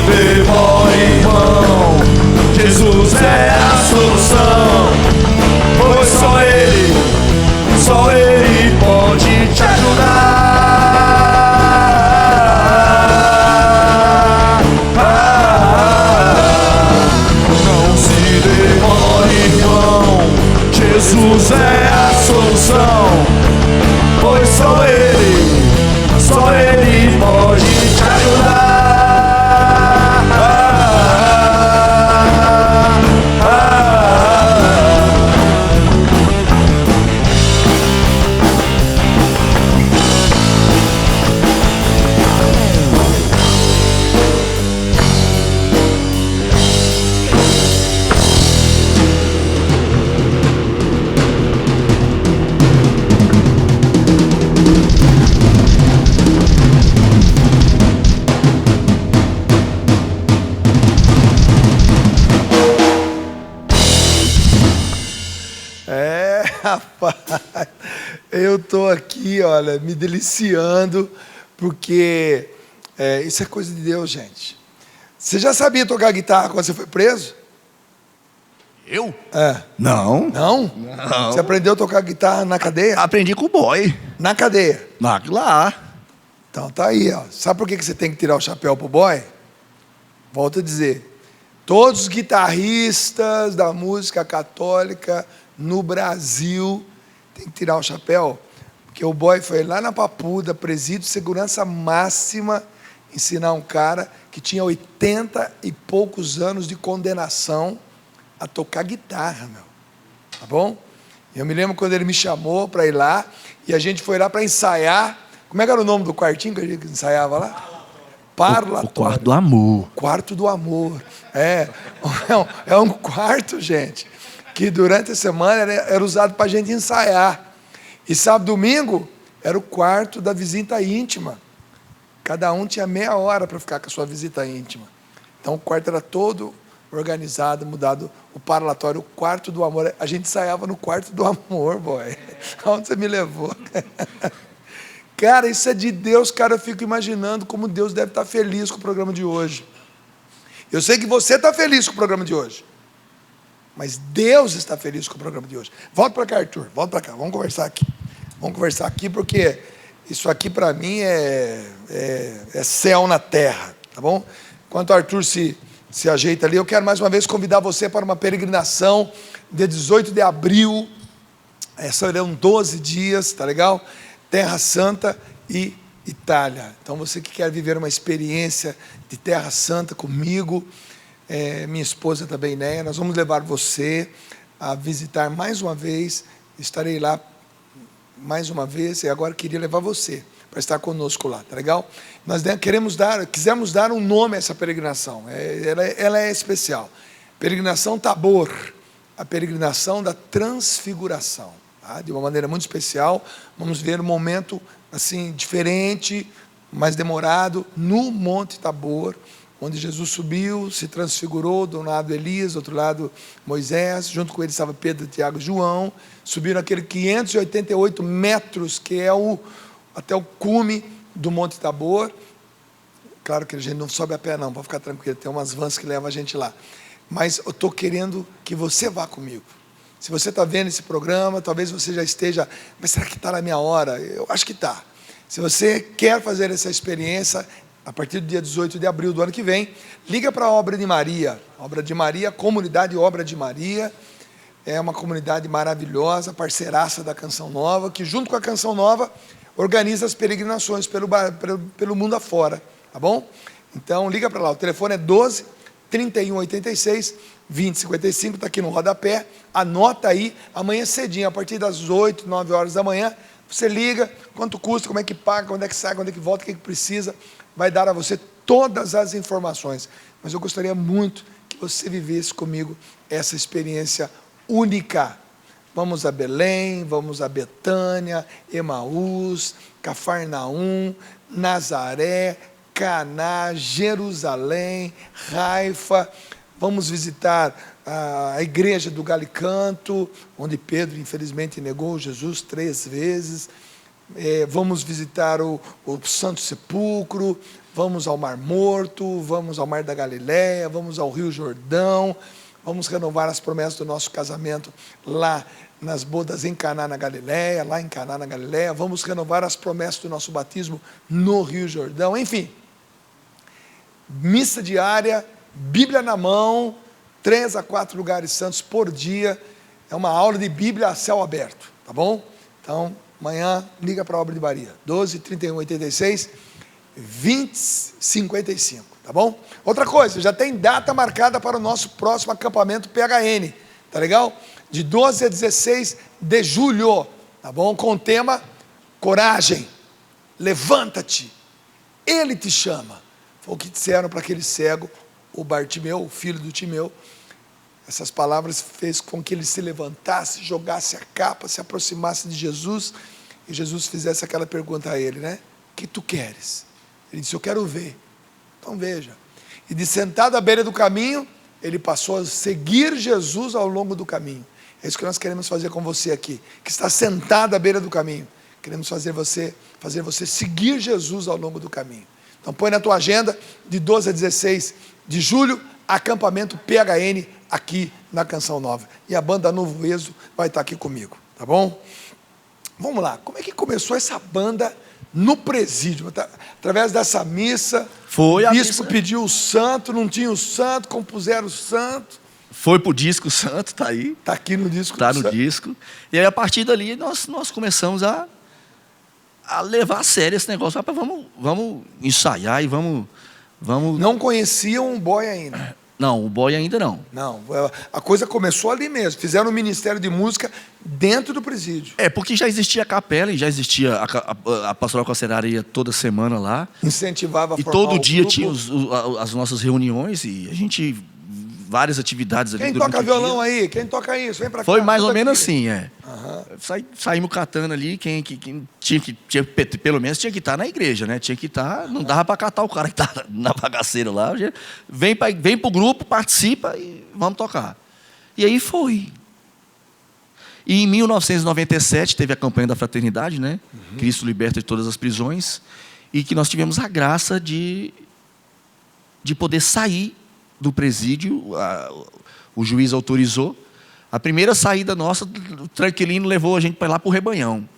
Demore, irmão, Jesus é a solução, pois só Ele pode te ajudar. Não se demore, irmão, Jesus é a solução, pois só Ele pode te ajudar. Rapaz, eu tô aqui, olha, me deliciando, porque Isso é coisa de Deus, gente. Você já sabia tocar guitarra quando você foi preso? Eu? Não? Não. Você aprendeu a tocar guitarra na cadeia? Aprendi com o boy. Na cadeia. Lá. Então tá aí, ó. Sabe por que você tem que tirar o chapéu pro boy? Volto a dizer. Todos os guitarristas da música católica no Brasil têm que tirar o chapéu, porque o boy foi lá na Papuda, presídio de segurança máxima, ensinar um cara que tinha 80 e poucos anos de condenação a tocar guitarra, meu. Tá bom? Eu me lembro quando ele me chamou para ir lá, e a gente foi lá para ensaiar. Como é que era o nome do quartinho que a gente ensaiava lá? Parlatório. O quarto do amor. Quarto do amor. É um quarto, gente, que durante a semana era usado para a gente ensaiar. E sábado e domingo era o quarto da visita íntima. Cada um tinha meia hora para ficar com a sua visita íntima. Então o quarto era todo organizado, mudado. O parlatório, o quarto do amor. A gente ensaiava no quarto do amor, boy. Aonde você me levou? Cara, isso é de Deus, cara. Eu fico imaginando como Deus deve estar feliz com o programa de hoje. Eu sei que você está feliz com o programa de hoje, mas Deus está feliz com o programa de hoje. Volta para cá, Arthur. Volta para cá. Vamos conversar aqui. Vamos conversar aqui, porque isso aqui para mim é céu na terra, tá bom? Enquanto o Arthur se ajeita ali, eu quero mais uma vez convidar você para uma peregrinação dia 18 de abril. Serão 12 dias, tá legal? Terra Santa e Itália. Então você que quer viver uma experiência de Terra Santa comigo, minha esposa também, né? Nós vamos levar você a visitar mais uma vez. Estarei lá mais uma vez e agora queria levar você para estar conosco lá, tá legal? Nós quisemos dar um nome a essa peregrinação. Ela é especial. Peregrinação Tabor, a peregrinação da transfiguração. De uma maneira muito especial, vamos ver um momento assim diferente, mais demorado, no Monte Tabor, onde Jesus subiu, se transfigurou, de um lado Elias, do outro lado Moisés, junto com ele estava Pedro, Tiago e João, subiram aquele 588 metros, que é até o cume do Monte Tabor. Claro que a gente não sobe a pé não, pode ficar tranquilo, tem umas vans que levam a gente lá, mas eu estou querendo que você vá comigo. Se você está vendo esse programa, talvez você já esteja, mas será que está na minha hora? Eu acho que está. Se você quer fazer essa experiência, a partir do dia 18 de abril do ano que vem, liga para a Obra de Maria. Obra de Maria, comunidade Obra de Maria, é uma comunidade maravilhosa, parceiraça da Canção Nova, que junto com a Canção Nova, organiza as peregrinações pelo mundo afora, tá bom? Então liga para lá, o telefone é 12 3186 2055, está aqui no rodapé, anota aí, amanhã cedinho, a partir das 8, 9 horas da manhã, você liga, quanto custa, como é que paga, quando é que sai, quando é que volta, o que precisa, vai dar a você todas as informações. Mas eu gostaria muito que você vivesse comigo essa experiência única. Vamos a Belém, vamos a Betânia, Emaús, Cafarnaum, Nazaré, Caná, Jerusalém, Haifa. Vamos visitar a igreja do Galicanto, onde Pedro, infelizmente, negou Jesus 3 vezes. Vamos visitar o Santo Sepulcro, vamos ao Mar Morto, vamos ao Mar da Galileia, vamos ao Rio Jordão, vamos renovar as promessas do nosso casamento lá nas bodas em Caná na Galileia, lá em Caná na Galileia, vamos renovar as promessas do nosso batismo no Rio Jordão, enfim. Missa diária, Bíblia na mão, 3 a 4 lugares santos por dia. É uma aula de Bíblia a céu aberto, tá bom? Então, amanhã, liga para a Obra de Maria, 12 31 86 20 55, tá bom? Outra coisa, já tem data marcada para o nosso próximo acampamento PHN, tá legal? De 12 a 16 de julho, tá bom? Com o tema Coragem, levanta-te, Ele te chama. Foi o que disseram para aquele cego, o Bartimeu, o filho do Timeu. Essas palavras fez com que ele se levantasse, jogasse a capa, se aproximasse de Jesus, e Jesus fizesse aquela pergunta a ele, né? O que tu queres? Ele disse, eu quero ver. Então veja. E de sentado à beira do caminho, ele passou a seguir Jesus ao longo do caminho. É isso que nós queremos fazer com você aqui, que está sentado à beira do caminho. Queremos fazer você seguir Jesus ao longo do caminho. Então põe na tua agenda, de 12 a 16 de julho, acampamento PHN aqui na Canção Nova. E a banda Novo Êxodo vai estar aqui comigo, tá bom? Vamos lá, como é que começou essa banda no presídio? Através dessa missa, Foi o a bispo missa. pediu o santo, não tinha o santo, compuseram o santo. Foi pro disco santo, tá aí. Está aqui no disco. Tá do no santo. disco. E aí, a partir dali, nós começamos a levar a sério esse negócio. Rapaz, vamos ensaiar e vamos... Não conheciam o boy ainda. Não, o boy ainda não. Não, a coisa começou ali mesmo. Fizeram um ministério de música dentro do presídio. É, porque já existia a capela e já existia a pastoral carcerária toda semana lá. Incentivava a E formar todo o dia grupo. tinha as nossas reuniões e a gente... Várias atividades ali Quem durante toca o violão dia. aí? Quem toca isso? Vem pra cá. Foi mais ou tudo menos aqui. assim, é. Saímos catando ali, quem tinha pelo menos tinha que estar na igreja, né? Tinha que estar, não dava para catar o cara que tá na bagaceira lá. Vem pro grupo, participa e vamos tocar. E aí foi. E em 1997 teve a campanha da fraternidade, né? Cristo liberta de todas as prisões, e que nós tivemos a graça de poder sair do presídio. O juiz autorizou. A primeira saída nossa, o Tranquilino levou a gente para lá para o Rebanhão.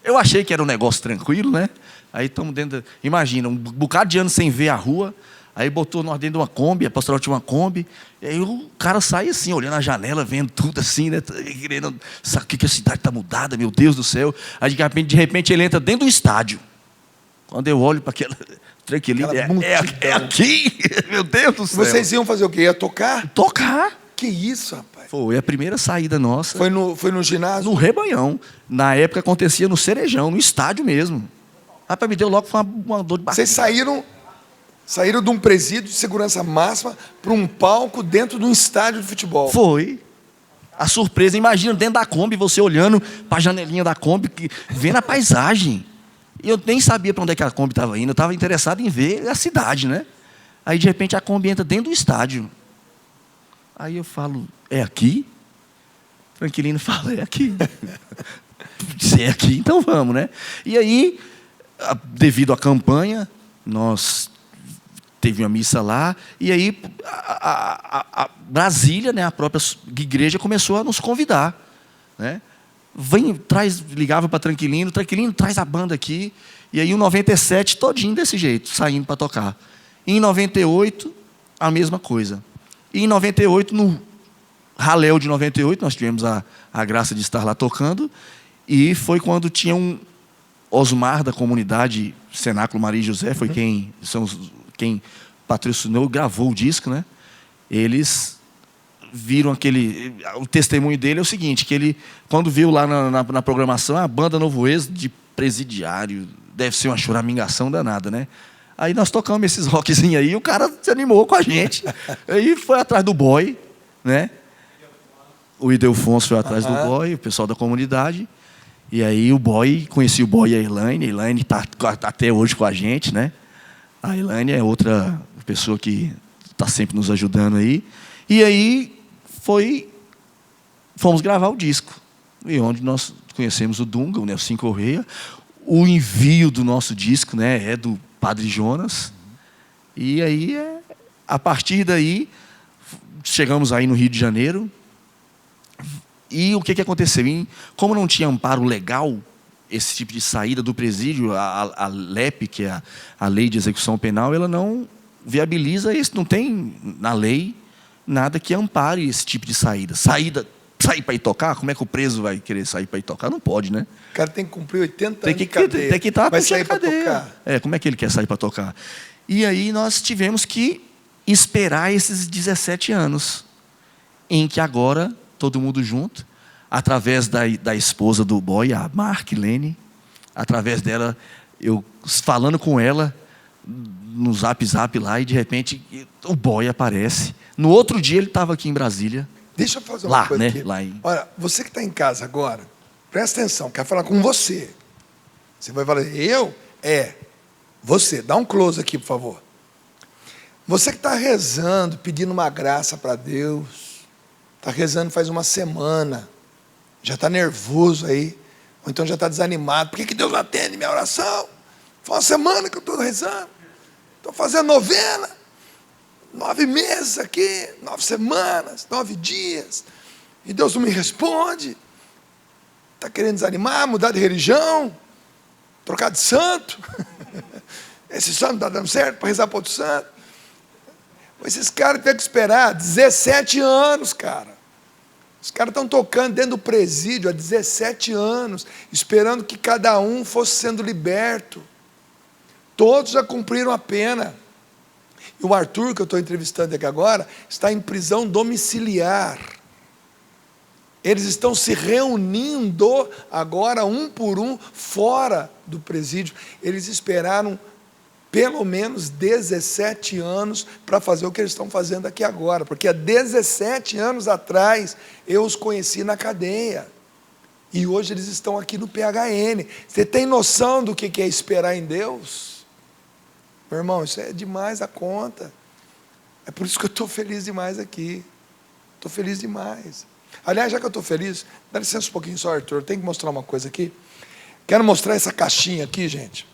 Eu achei que era um negócio tranquilo, né? Aí estamos dentro... Imagina, um bocado de anos sem ver a rua, aí botou nós dentro de uma Kombi, a pastoral tinha uma Kombi, e aí o cara sai assim, olhando a janela, vendo tudo assim, né? Querendo... Sabe o que a cidade está mudada, meu Deus do céu? Aí de repente ele entra dentro do estádio. Quando eu olho para aquela... Tranquilino, é aqui? Meu Deus do céu. Vocês iam fazer o quê? Ia tocar? Tocar. Que isso, rapaz? Foi a primeira saída nossa. Foi no ginásio? No Rebanhão. Na época acontecia no Cerejão, no estádio mesmo. Rapaz, me deu logo uma dor de barriga. Vocês saíram de um presídio de segurança máxima para um palco dentro de um estádio de futebol. Foi. A surpresa, imagina dentro da Kombi, você olhando para a janelinha da Kombi, vendo a paisagem. E eu nem sabia para onde é que a Kombi estava indo, eu estava interessado em ver a cidade, né? Aí, de repente, a Kombi entra dentro do estádio. Aí eu falo, é aqui? Tranquilino fala, é aqui. Se é aqui, então vamos, né? E aí, devido à campanha, nós teve uma missa lá, e aí a Brasília, né, a própria igreja, começou a nos convidar, né? Ligava para Tranquilino, traz a banda aqui. E aí, em 97, todinho desse jeito, saindo para tocar. E em 98, a mesma coisa. E em 98, no Raléu de 98, nós tivemos a graça de estar lá tocando. E foi quando tinha um Osmar da comunidade Cenáculo Maria e José, foi quem patrocinou, gravou o disco, né? Eles viram o testemunho dele é o seguinte, que ele, quando viu lá na programação, a banda Novo Êxodo de presidiário, deve ser uma choramingação danada, né? Aí nós tocamos esses rockzinhos aí, e o cara se animou com a gente. Aí foi atrás do boy, né? O Idelfonso foi atrás do boy, o pessoal da comunidade. E aí conheci o boy e a Elaine está até hoje com a gente, né? A Elaine é outra pessoa que está sempre nos ajudando aí. E aí fomos gravar o disco. E onde nós conhecemos o Dunga, o Nelson Correia. O envio do nosso disco, né, é do Padre Jonas. E aí, a partir daí, chegamos aí no Rio de Janeiro. E o que aconteceu? Como não tinha amparo legal, esse tipo de saída do presídio, a LEP, que é a Lei de Execução Penal, ela não viabiliza isso, não tem na lei nada que ampare esse tipo de saída. Sair para ir tocar? Como é que o preso vai querer sair para ir tocar? Não pode, né? O cara tem que cumprir 80 anos de cadeia. Tem que estar vai sair para cadeia. tocar. Como é que ele quer sair para tocar? E aí nós tivemos que esperar esses 17 anos, em que agora, todo mundo junto, através da esposa do boy, a Marquilene, através dela, eu falando com ela, no Zap lá, e de repente o boy aparece. No outro dia ele estava aqui em Brasília. Deixa eu fazer uma coisa aqui. Lá em... Olha, você que está em casa agora, presta atenção, quero falar com você. Você vai falar, você, dá um close aqui, por favor. Você que está rezando, pedindo uma graça para Deus, está rezando faz uma semana, já está nervoso aí, ou então já está desanimado. Por que Deus não atende minha oração? Foi uma semana que eu estou rezando. estou fazendo novena, 9 meses aqui, 9 semanas, 9 dias, e Deus não me responde. Está querendo desanimar, mudar de religião, trocar de santo? Esse santo não está dando certo para rezar para outro santo? Esses caras tiveram que esperar 17 anos, cara. Os caras estão tocando dentro do presídio há 17 anos, esperando que cada um fosse sendo liberto. Todos já cumpriram a pena. E o Arthur, que eu estou entrevistando aqui agora, está em prisão domiciliar. Eles estão se reunindo agora, um por um, fora do presídio. Eles esperaram pelo menos 17 anos para fazer o que eles estão fazendo aqui agora, porque há 17 anos atrás eu os conheci na cadeia, e hoje eles estão aqui no PHN. Você tem noção do que é esperar em Deus? Meu irmão, isso é demais a conta. É por isso que eu estou feliz demais aqui, estou feliz demais. Aliás, já que eu estou feliz, dá licença um pouquinho só, Arthur, eu tenho que mostrar uma coisa aqui. Quero mostrar essa caixinha aqui, gente.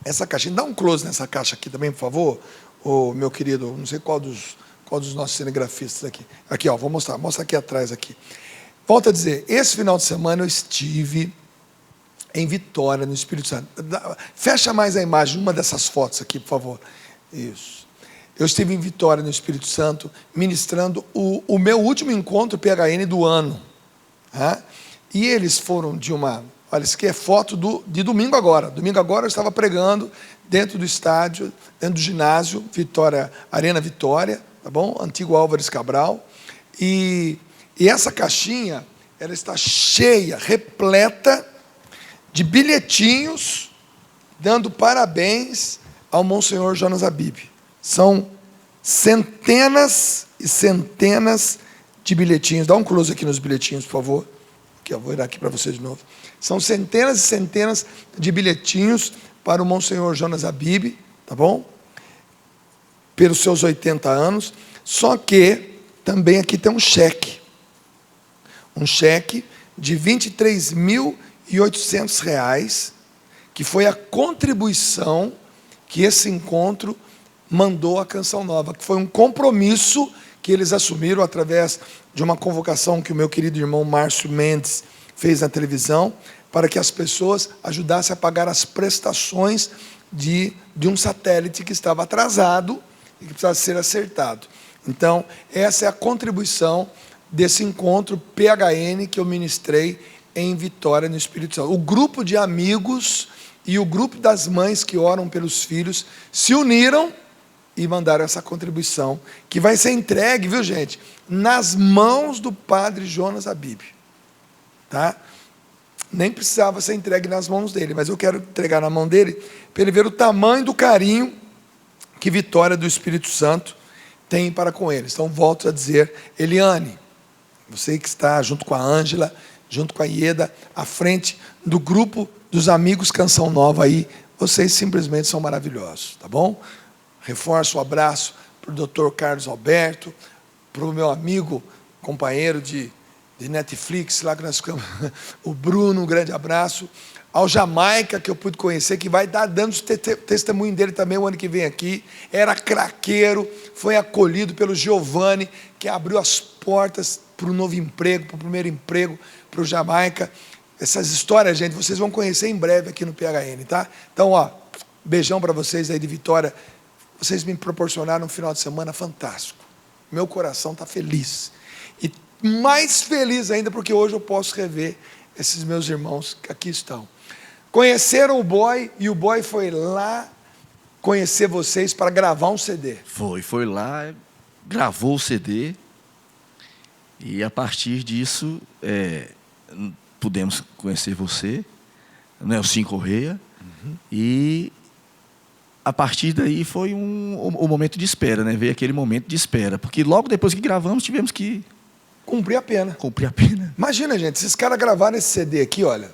Essa caixinha, dá um close nessa caixa aqui também, por favor, ô, meu querido, não sei qual dos nossos cinegrafistas aqui. Aqui, ó, vou mostrar, mostra aqui atrás aqui. Volto a dizer, esse final de semana eu estive em Vitória, no Espírito Santo. Fecha mais a imagem, uma dessas fotos aqui, por favor. Isso. Eu estive em Vitória, no Espírito Santo, ministrando o meu último encontro PHN do ano. Tá? E eles foram de uma... Olha, isso aqui é foto de domingo agora. Domingo agora eu estava pregando dentro do estádio, dentro do ginásio, Vitória, Arena Vitória, tá bom? Antigo Álvares Cabral. E essa caixinha, ela está cheia, repleta de bilhetinhos, dando parabéns ao Monsenhor Jonas Abib. São centenas e centenas de bilhetinhos. Dá um close aqui nos bilhetinhos, por favor. Aqui, eu vou ir aqui para você de novo. São centenas e centenas de bilhetinhos para o Monsenhor Jonas Abib, tá bom? Pelos seus 80 anos. Só que também aqui tem um cheque. Um cheque de R$ 23.800, que foi a contribuição que esse encontro mandou à Canção Nova, que foi um compromisso que eles assumiram através de uma convocação que o meu querido irmão Márcio Mendes fez na televisão, para que as pessoas ajudassem a pagar as prestações de um satélite que estava atrasado e que precisava ser acertado. Então, essa é a contribuição desse encontro PHN que eu ministrei em Vitória, no Espírito Santo. O grupo de amigos e o grupo das mães que oram pelos filhos se uniram e mandaram essa contribuição, que vai ser entregue, viu, gente, nas mãos do padre Jonas Abib. Tá? Nem precisava ser entregue nas mãos dele, mas eu quero entregar na mão dele, para ele ver o tamanho do carinho que Vitória do Espírito Santo tem para com eles. Então, volto a dizer, Eliane, você que está junto com a Ângela, junto com a Ieda, à frente do grupo dos amigos Canção Nova aí, vocês simplesmente são maravilhosos, tá bom? Reforço o abraço para o Dr. Carlos Alberto, para o meu amigo, companheiro de Netflix, lá que nós ficamos, o Bruno, um grande abraço. Ao Jamaica, que eu pude conhecer, que vai dar dando testemunho dele também o ano que vem aqui. Era craqueiro, foi acolhido pelo Giovanni, que abriu as portas para o novo emprego, para o primeiro emprego, para o Jamaica. Essas histórias, gente, vocês vão conhecer em breve aqui no PHN, tá? Então, ó, beijão para vocês aí de Vitória. Vocês me proporcionaram um final de semana fantástico. Meu coração está feliz. E mais feliz ainda porque hoje eu posso rever esses meus irmãos que aqui estão. Conheceram o boy e o boy foi lá conhecer vocês para gravar um CD. Foi lá, gravou o CD e a partir disso pudemos conhecer você, Nelson Correia, e a partir daí foi o momento de espera, né? Veio aquele momento de espera, porque logo depois que gravamos tivemos que cumprir a pena. Cumprir a pena. Imagina, gente, esses caras gravaram esse CD aqui, olha.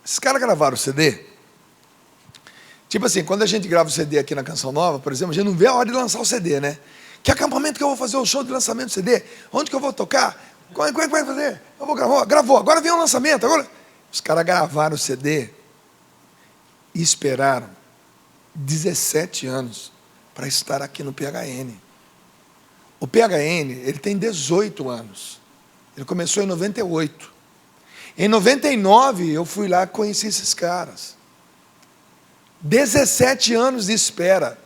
Esses caras gravaram o CD. Tipo assim, quando a gente grava o CD aqui na Canção Nova, por exemplo, a gente não vê a hora de lançar o CD, né? Que acampamento que eu vou fazer o show de lançamento do CD? Onde que eu vou tocar? Como é que vai fazer? Eu vou gravar. Gravou, agora vem o lançamento. Agora... Os caras gravaram o CD e esperaram 17 anos para estar aqui no PHN. O PHN, ele tem 18 anos. Ele começou em 98. Em 99, eu fui lá e conheci esses caras. 17 anos de espera.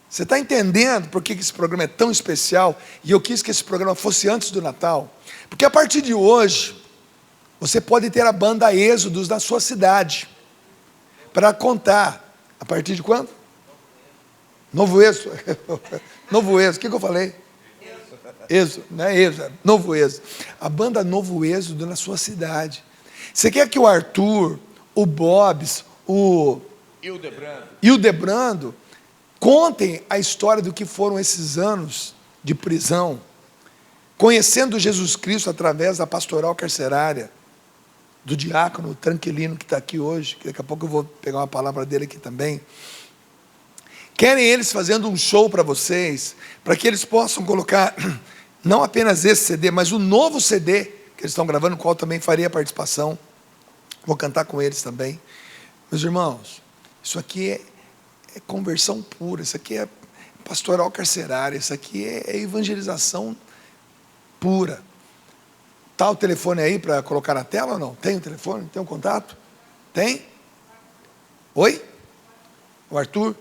Você está entendendo por que esse programa é tão especial? E eu quis que esse programa fosse antes do Natal. Porque a partir de hoje, você pode ter a banda Êxodos na sua cidade. Para contar. A partir de quando? Novo Êxodo. Novo Êxodo. O que eu falei? Êxodo. Não é Êxodo, é Novo Êxodo. A banda Novo Êxodo na sua cidade. Você quer que o Arthur, o Bobs, o Hildebrando contem a história do que foram esses anos de prisão, conhecendo Jesus Cristo através da pastoral carcerária, do diácono Tranquilino, que está aqui hoje, que daqui a pouco eu vou pegar uma palavra dele aqui também. Querem eles fazendo um show para vocês, para que eles possam colocar, não apenas esse CD, mas o novo CD, que eles estão gravando, no qual também faria participação. Vou cantar com eles também. Meus irmãos, isso aqui é conversão pura, isso aqui é pastoral carcerária, isso aqui é evangelização pura. Está o telefone aí para colocar na tela ou não? Tem o telefone? Tem o contato? Tem? Oi? O Arthur?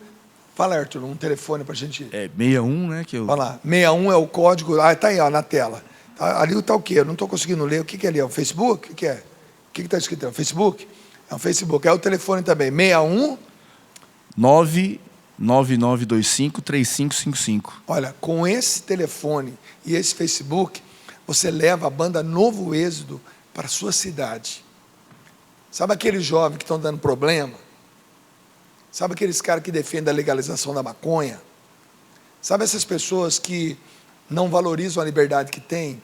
Fala, Arthur, um telefone para a gente... É 61, né? Que eu... Olha lá, 61 é o código... Ah, está aí, ó, na tela. Ali está o quê? Eu não estou conseguindo ler. O que é ali? É o Facebook? O que é? O que está escrito? É o Facebook? É o Facebook. É o telefone também. 61... 99925-3555. Olha, com esse telefone e esse Facebook, você leva a banda Novo Êxodo para a sua cidade. Sabe aqueles jovens que estão dando problema? Sabe aqueles caras que defendem a legalização da maconha? Sabe essas pessoas que não valorizam a liberdade que têm?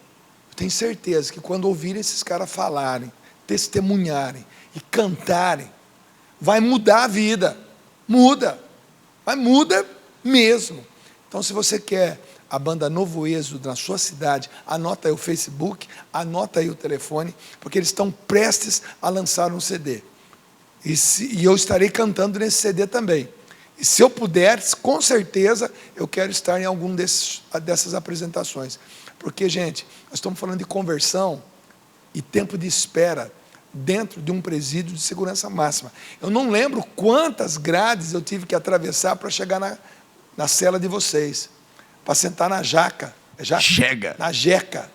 Eu tenho certeza que quando ouvirem esses caras falarem, testemunharem e cantarem, vai mudar a vida. Muda. Mas muda mesmo. Então, se você quer a banda Novo Êxodo na sua cidade, anota aí o Facebook, anota aí o telefone, porque eles estão prestes a lançar um CD. E eu estarei cantando nesse CD também. E se eu puder, com certeza, eu quero estar em algum dessas apresentações. Porque, gente, nós estamos falando de conversão e tempo de espera dentro de um presídio de segurança máxima. Eu não lembro quantas grades eu tive que atravessar para chegar na cela de vocês. Para sentar na jaca. É jaca? Jega. Na jeca.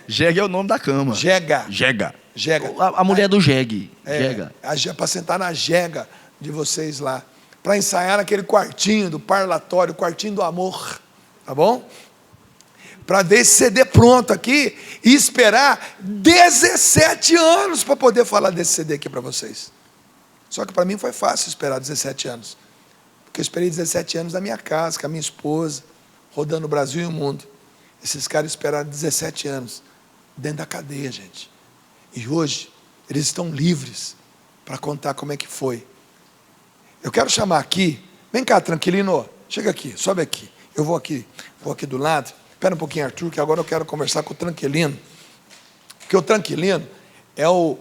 Jega é o nome da cama. Jega. Jega. Jega. A mulher do jegue. Jega. Para sentar na jega de vocês lá. Para ensaiar naquele quartinho do parlatório, quartinho do amor. Tá bom? Para ver esse CD pronto aqui e esperar 17 anos para poder falar desse CD aqui para vocês. Só que para mim foi fácil esperar 17 anos. Porque eu esperei 17 anos na minha casa, com a minha esposa, rodando o Brasil e o mundo. Esses caras esperaram 17 anos dentro da cadeia, gente. E hoje, eles estão livres para contar como é que foi. Eu quero chamar aqui, vem cá, Tranquilino, chega aqui, sobe aqui. Eu vou aqui do lado. Espera um pouquinho, Arthur, que agora eu quero conversar com o Tranquilino. Porque o Tranquilino é o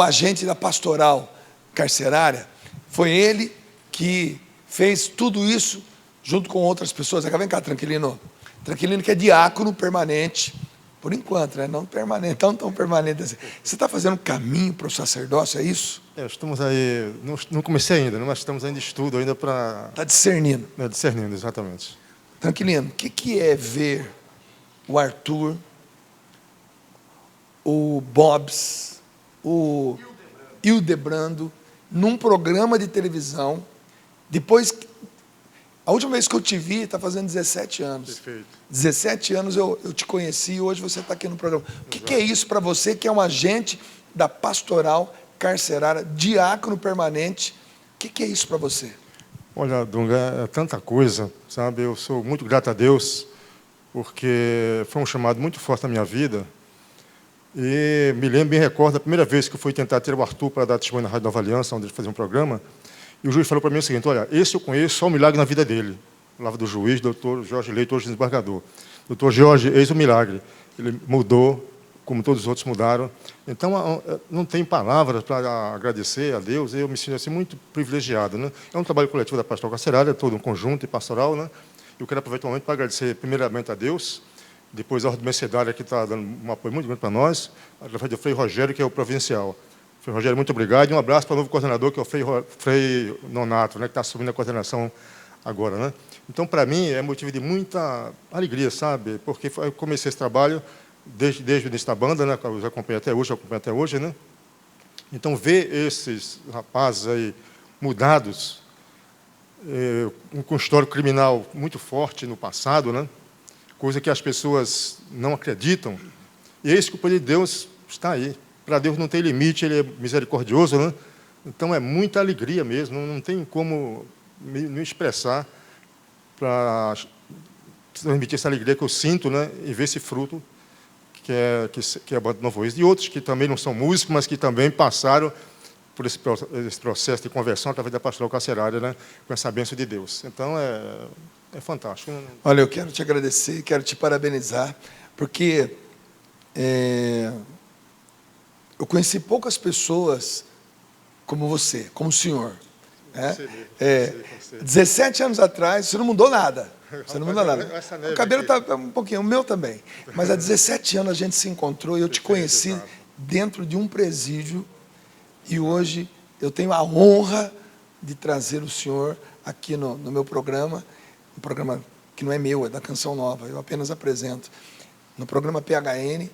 agente da pastoral carcerária. Foi ele que fez tudo isso junto com outras pessoas. Vem cá, Tranquilino. Tranquilino que é diácono permanente, por enquanto, né? Não permanente, tão permanente assim. Você está fazendo um caminho para o sacerdócio, é isso? Estamos aí, não comecei ainda, mas estamos ainda em estudo ainda para... Está discernindo. Discernindo, exatamente. Tranquilino, o que é ver o Arthur, o Bobs, o Hildebrando, num programa de televisão, depois... A última vez que eu te vi, está fazendo 17 anos. Perfeito. 17 anos eu te conheci e hoje você está aqui no programa. O que é isso para você, que é um agente da pastoral carcerária, diácono permanente? O que é isso para você? Olha, Dunga, é tanta coisa, sabe? Eu sou muito grato a Deus, porque foi um chamado muito forte na minha vida. E me recordo da primeira vez que eu fui tentar ter o Arthur para dar testemunho na Rádio Nova Aliança, onde ele fazia um programa. E o juiz falou para mim o seguinte: olha, esse eu conheço, só um milagre na vida dele. Falava do juiz, doutor Jorge Leite, hoje desembargador. Doutor Jorge, eis o milagre. Ele mudou como todos os outros mudaram. Então, não tem palavras para agradecer a Deus. Eu me sinto assim, muito privilegiado, né? É um trabalho coletivo da Pastoral Carcerária, todo um conjunto e pastoral, né? Eu quero aproveitar o momento para agradecer primeiramente a Deus, depois a Ordem Mercedária, que está dando um apoio muito grande para nós, através do Frei Rogério, que é o provincial. Frei Rogério, muito obrigado. E um abraço para o novo coordenador, que é o Frei Nonato, né, que está assumindo a coordenação agora, né? Então, para mim, é motivo de muita alegria, sabe? Porque eu comecei esse trabalho desde o início da banda, né? Eu acompanho até hoje, né? Então, ver esses rapazes aí mudados, com histórico criminal muito forte no passado, né? Coisa que as pessoas não acreditam. E é isso que o poder de Deus está aí. Para Deus não tem limite, Ele é misericordioso, né? Então, é muita alegria mesmo, não tem como me expressar para transmitir essa alegria que eu sinto, né? E ver esse fruto que é a Banda Novo Êxodo. E outros que também não são músicos, mas que também passaram por esse processo de conversão através da Pastoral Carcerária, né? Com essa bênção de Deus. Então, é fantástico. Olha, eu quero te agradecer, quero te parabenizar, porque eu conheci poucas pessoas como você, como o senhor. 17 anos atrás, você não mudou nada. Você não mudou nada. O cabelo está um pouquinho, o meu também. Mas há 17 anos a gente se encontrou e eu te conheci dentro de um presídio. E hoje eu tenho a honra de trazer o senhor aqui no meu programa, um programa que não é meu, é da Canção Nova, eu apenas apresento, no programa PHN,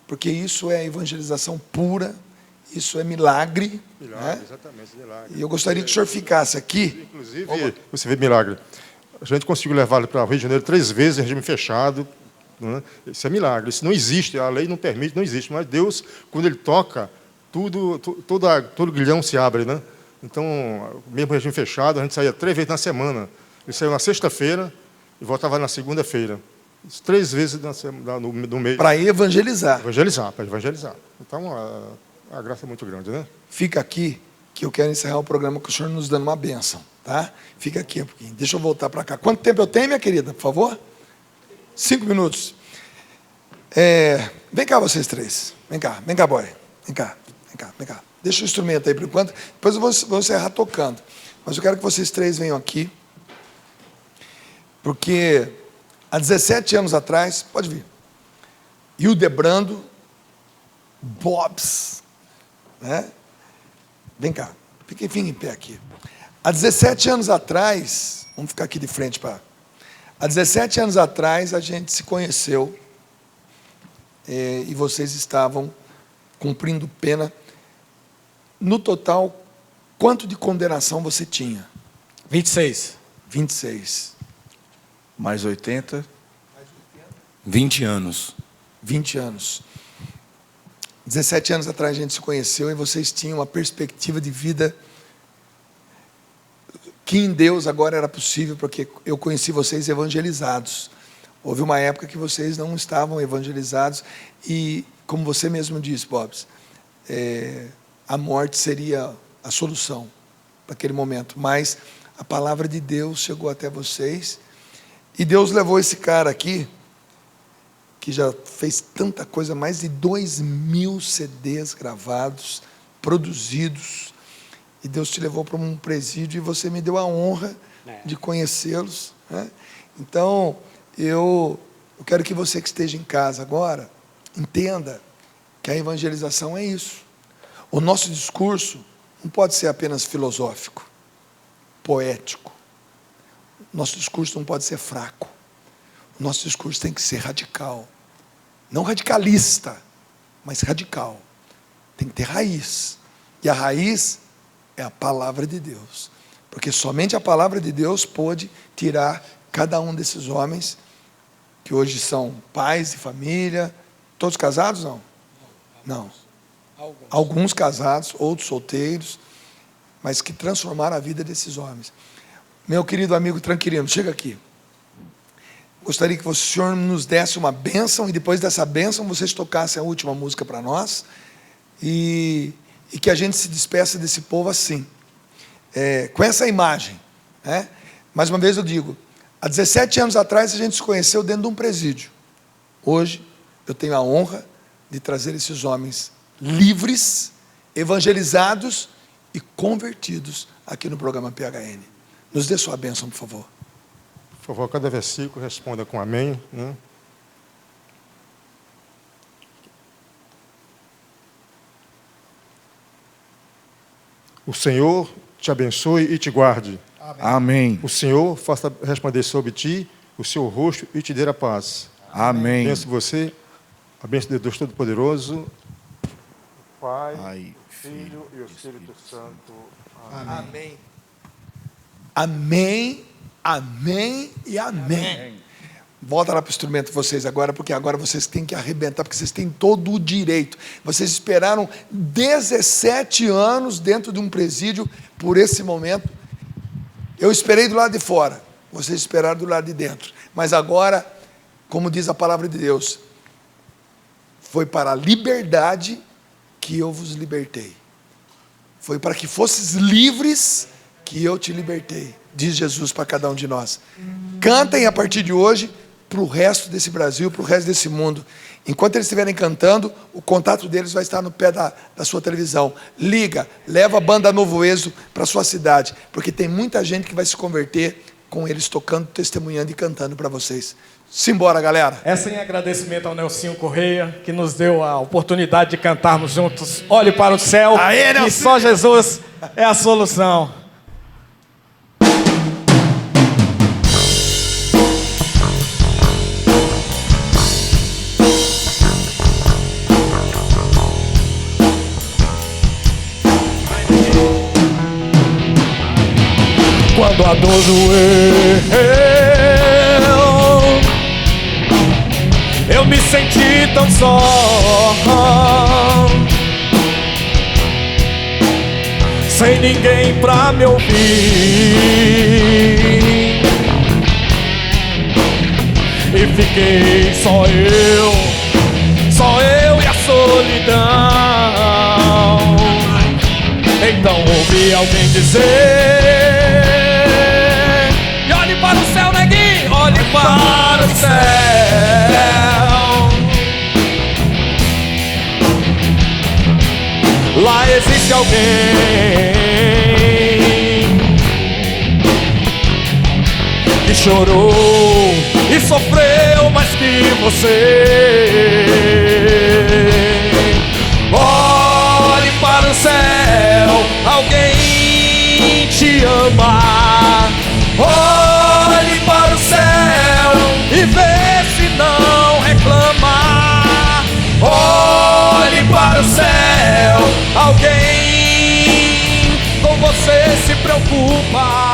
porque isso é evangelização pura, isso é milagre. Milagre, né? Exatamente, milagre. E eu gostaria que o senhor ficasse aqui. Inclusive, você vê milagre. A gente conseguiu levar ele para o Rio de Janeiro 3 vezes, em regime fechado. Né? Isso é milagre, isso não existe, a lei não permite, não existe. Mas Deus, quando Ele toca, todo grilhão se abre, né? Então, mesmo regime fechado, a gente saía 3 vezes na semana. Ele saiu na sexta-feira e voltava na segunda-feira. 3 vezes no mês. Para evangelizar. Para evangelizar. Então, a graça é muito grande, né? Fica aqui, que eu quero encerrar o programa com o senhor nos dando uma bênção, tá? Fica aqui um pouquinho. Deixa eu voltar para cá. Quanto tempo eu tenho, minha querida, por favor? 5 minutos. Vem cá vocês três. Vem cá, boy. Vem cá. Deixa o instrumento aí por enquanto. Depois eu vou encerrar tocando. Mas eu quero que vocês três venham aqui. Porque há 17 anos atrás, pode vir, Hildebrando, Bobs, né? Vem cá, fiquem em pé aqui. Há 17 anos atrás, vamos ficar aqui de frente para... Há 17 anos atrás a gente se conheceu e vocês estavam cumprindo pena. No total, quanto de condenação você tinha? 26. 26. Mais 80. 20 anos. 20 anos. 17 anos atrás a gente se conheceu e vocês tinham uma perspectiva de vida que em Deus agora era possível, porque eu conheci vocês evangelizados. Houve uma época que vocês não estavam evangelizados e, como você mesmo disse, Bobs, a morte seria a solução para aquele momento. Mas a palavra de Deus chegou até vocês e Deus levou esse cara aqui, que já fez tanta coisa, mais de 2.000 CDs gravados, produzidos, e Deus te levou para um presídio e você me deu a honra de conhecê-los, né? Então, eu quero que você que esteja em casa agora, entenda que a evangelização é isso. O nosso discurso não pode ser apenas filosófico, poético. Nosso discurso não pode ser fraco. O nosso discurso tem que ser radical. Não radicalista, mas radical. Tem que ter raiz. E a raiz é a palavra de Deus. Porque somente a palavra de Deus pôde tirar cada um desses homens, que hoje são pais de família, todos casados, não? Não. Alguns casados, outros solteiros, mas que transformaram a vida desses homens. Meu querido amigo Tranquilino, chega aqui. Gostaria que o senhor nos desse uma bênção, e depois dessa bênção vocês tocassem a última música para nós, e que a gente se despeça desse povo assim, com essa imagem, né? Mais uma vez eu digo, há 17 anos atrás a gente se conheceu dentro de um presídio. Hoje eu tenho a honra de trazer esses homens livres, evangelizados e convertidos aqui no programa PHN. Nos dê sua bênção, por favor. Por favor, cada versículo responda com amém, né? O Senhor te abençoe e te guarde. Amém. O Senhor faça resplandecer sobre ti o seu rosto e te dê a paz. Amém. Benço você, a bênção de Deus Todo-Poderoso, Pai, Pai, Filho e o Espírito Santo. Amém. Amém, amém e amém. Volta lá para o instrumento de vocês agora, porque agora vocês têm que arrebentar, porque vocês têm todo o direito. Vocês esperaram 17 anos dentro de um presídio por esse momento. Eu esperei do lado de fora, vocês esperaram do lado de dentro. Mas agora, como diz a palavra de Deus, foi para a liberdade que eu vos libertei. Foi para que fosses livres que eu te libertei, diz Jesus para cada um de nós. Cantem a partir de hoje para o resto desse Brasil, para o resto desse mundo. Enquanto eles estiverem cantando, o contato deles vai estar no pé da sua televisão. Liga, leva a banda Novo Êxodo para a sua cidade, porque tem muita gente que vai se converter com eles tocando, testemunhando e cantando para vocês. Simbora, galera. Essa em agradecimento ao Nelsinho Correia, que nos deu a oportunidade de cantarmos juntos Olhe para o Céu, Aê, e Nelsinho! só Jesus é a solução. Quando a dor doeu, eu me senti tão só. Sem ninguém pra me ouvir, e fiquei só eu e a solidão. Então ouvi alguém dizer: olhe para o céu, neguinho, olhe para o céu. Lá existe alguém que chorou e sofreu mais que você. Olhe para o céu, alguém te ama. Olhe para o céu e vê se não reclama. Olhe para o céu, alguém com você se preocupa.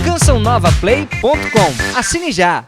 CançãoNovaPlay.com. Assine já!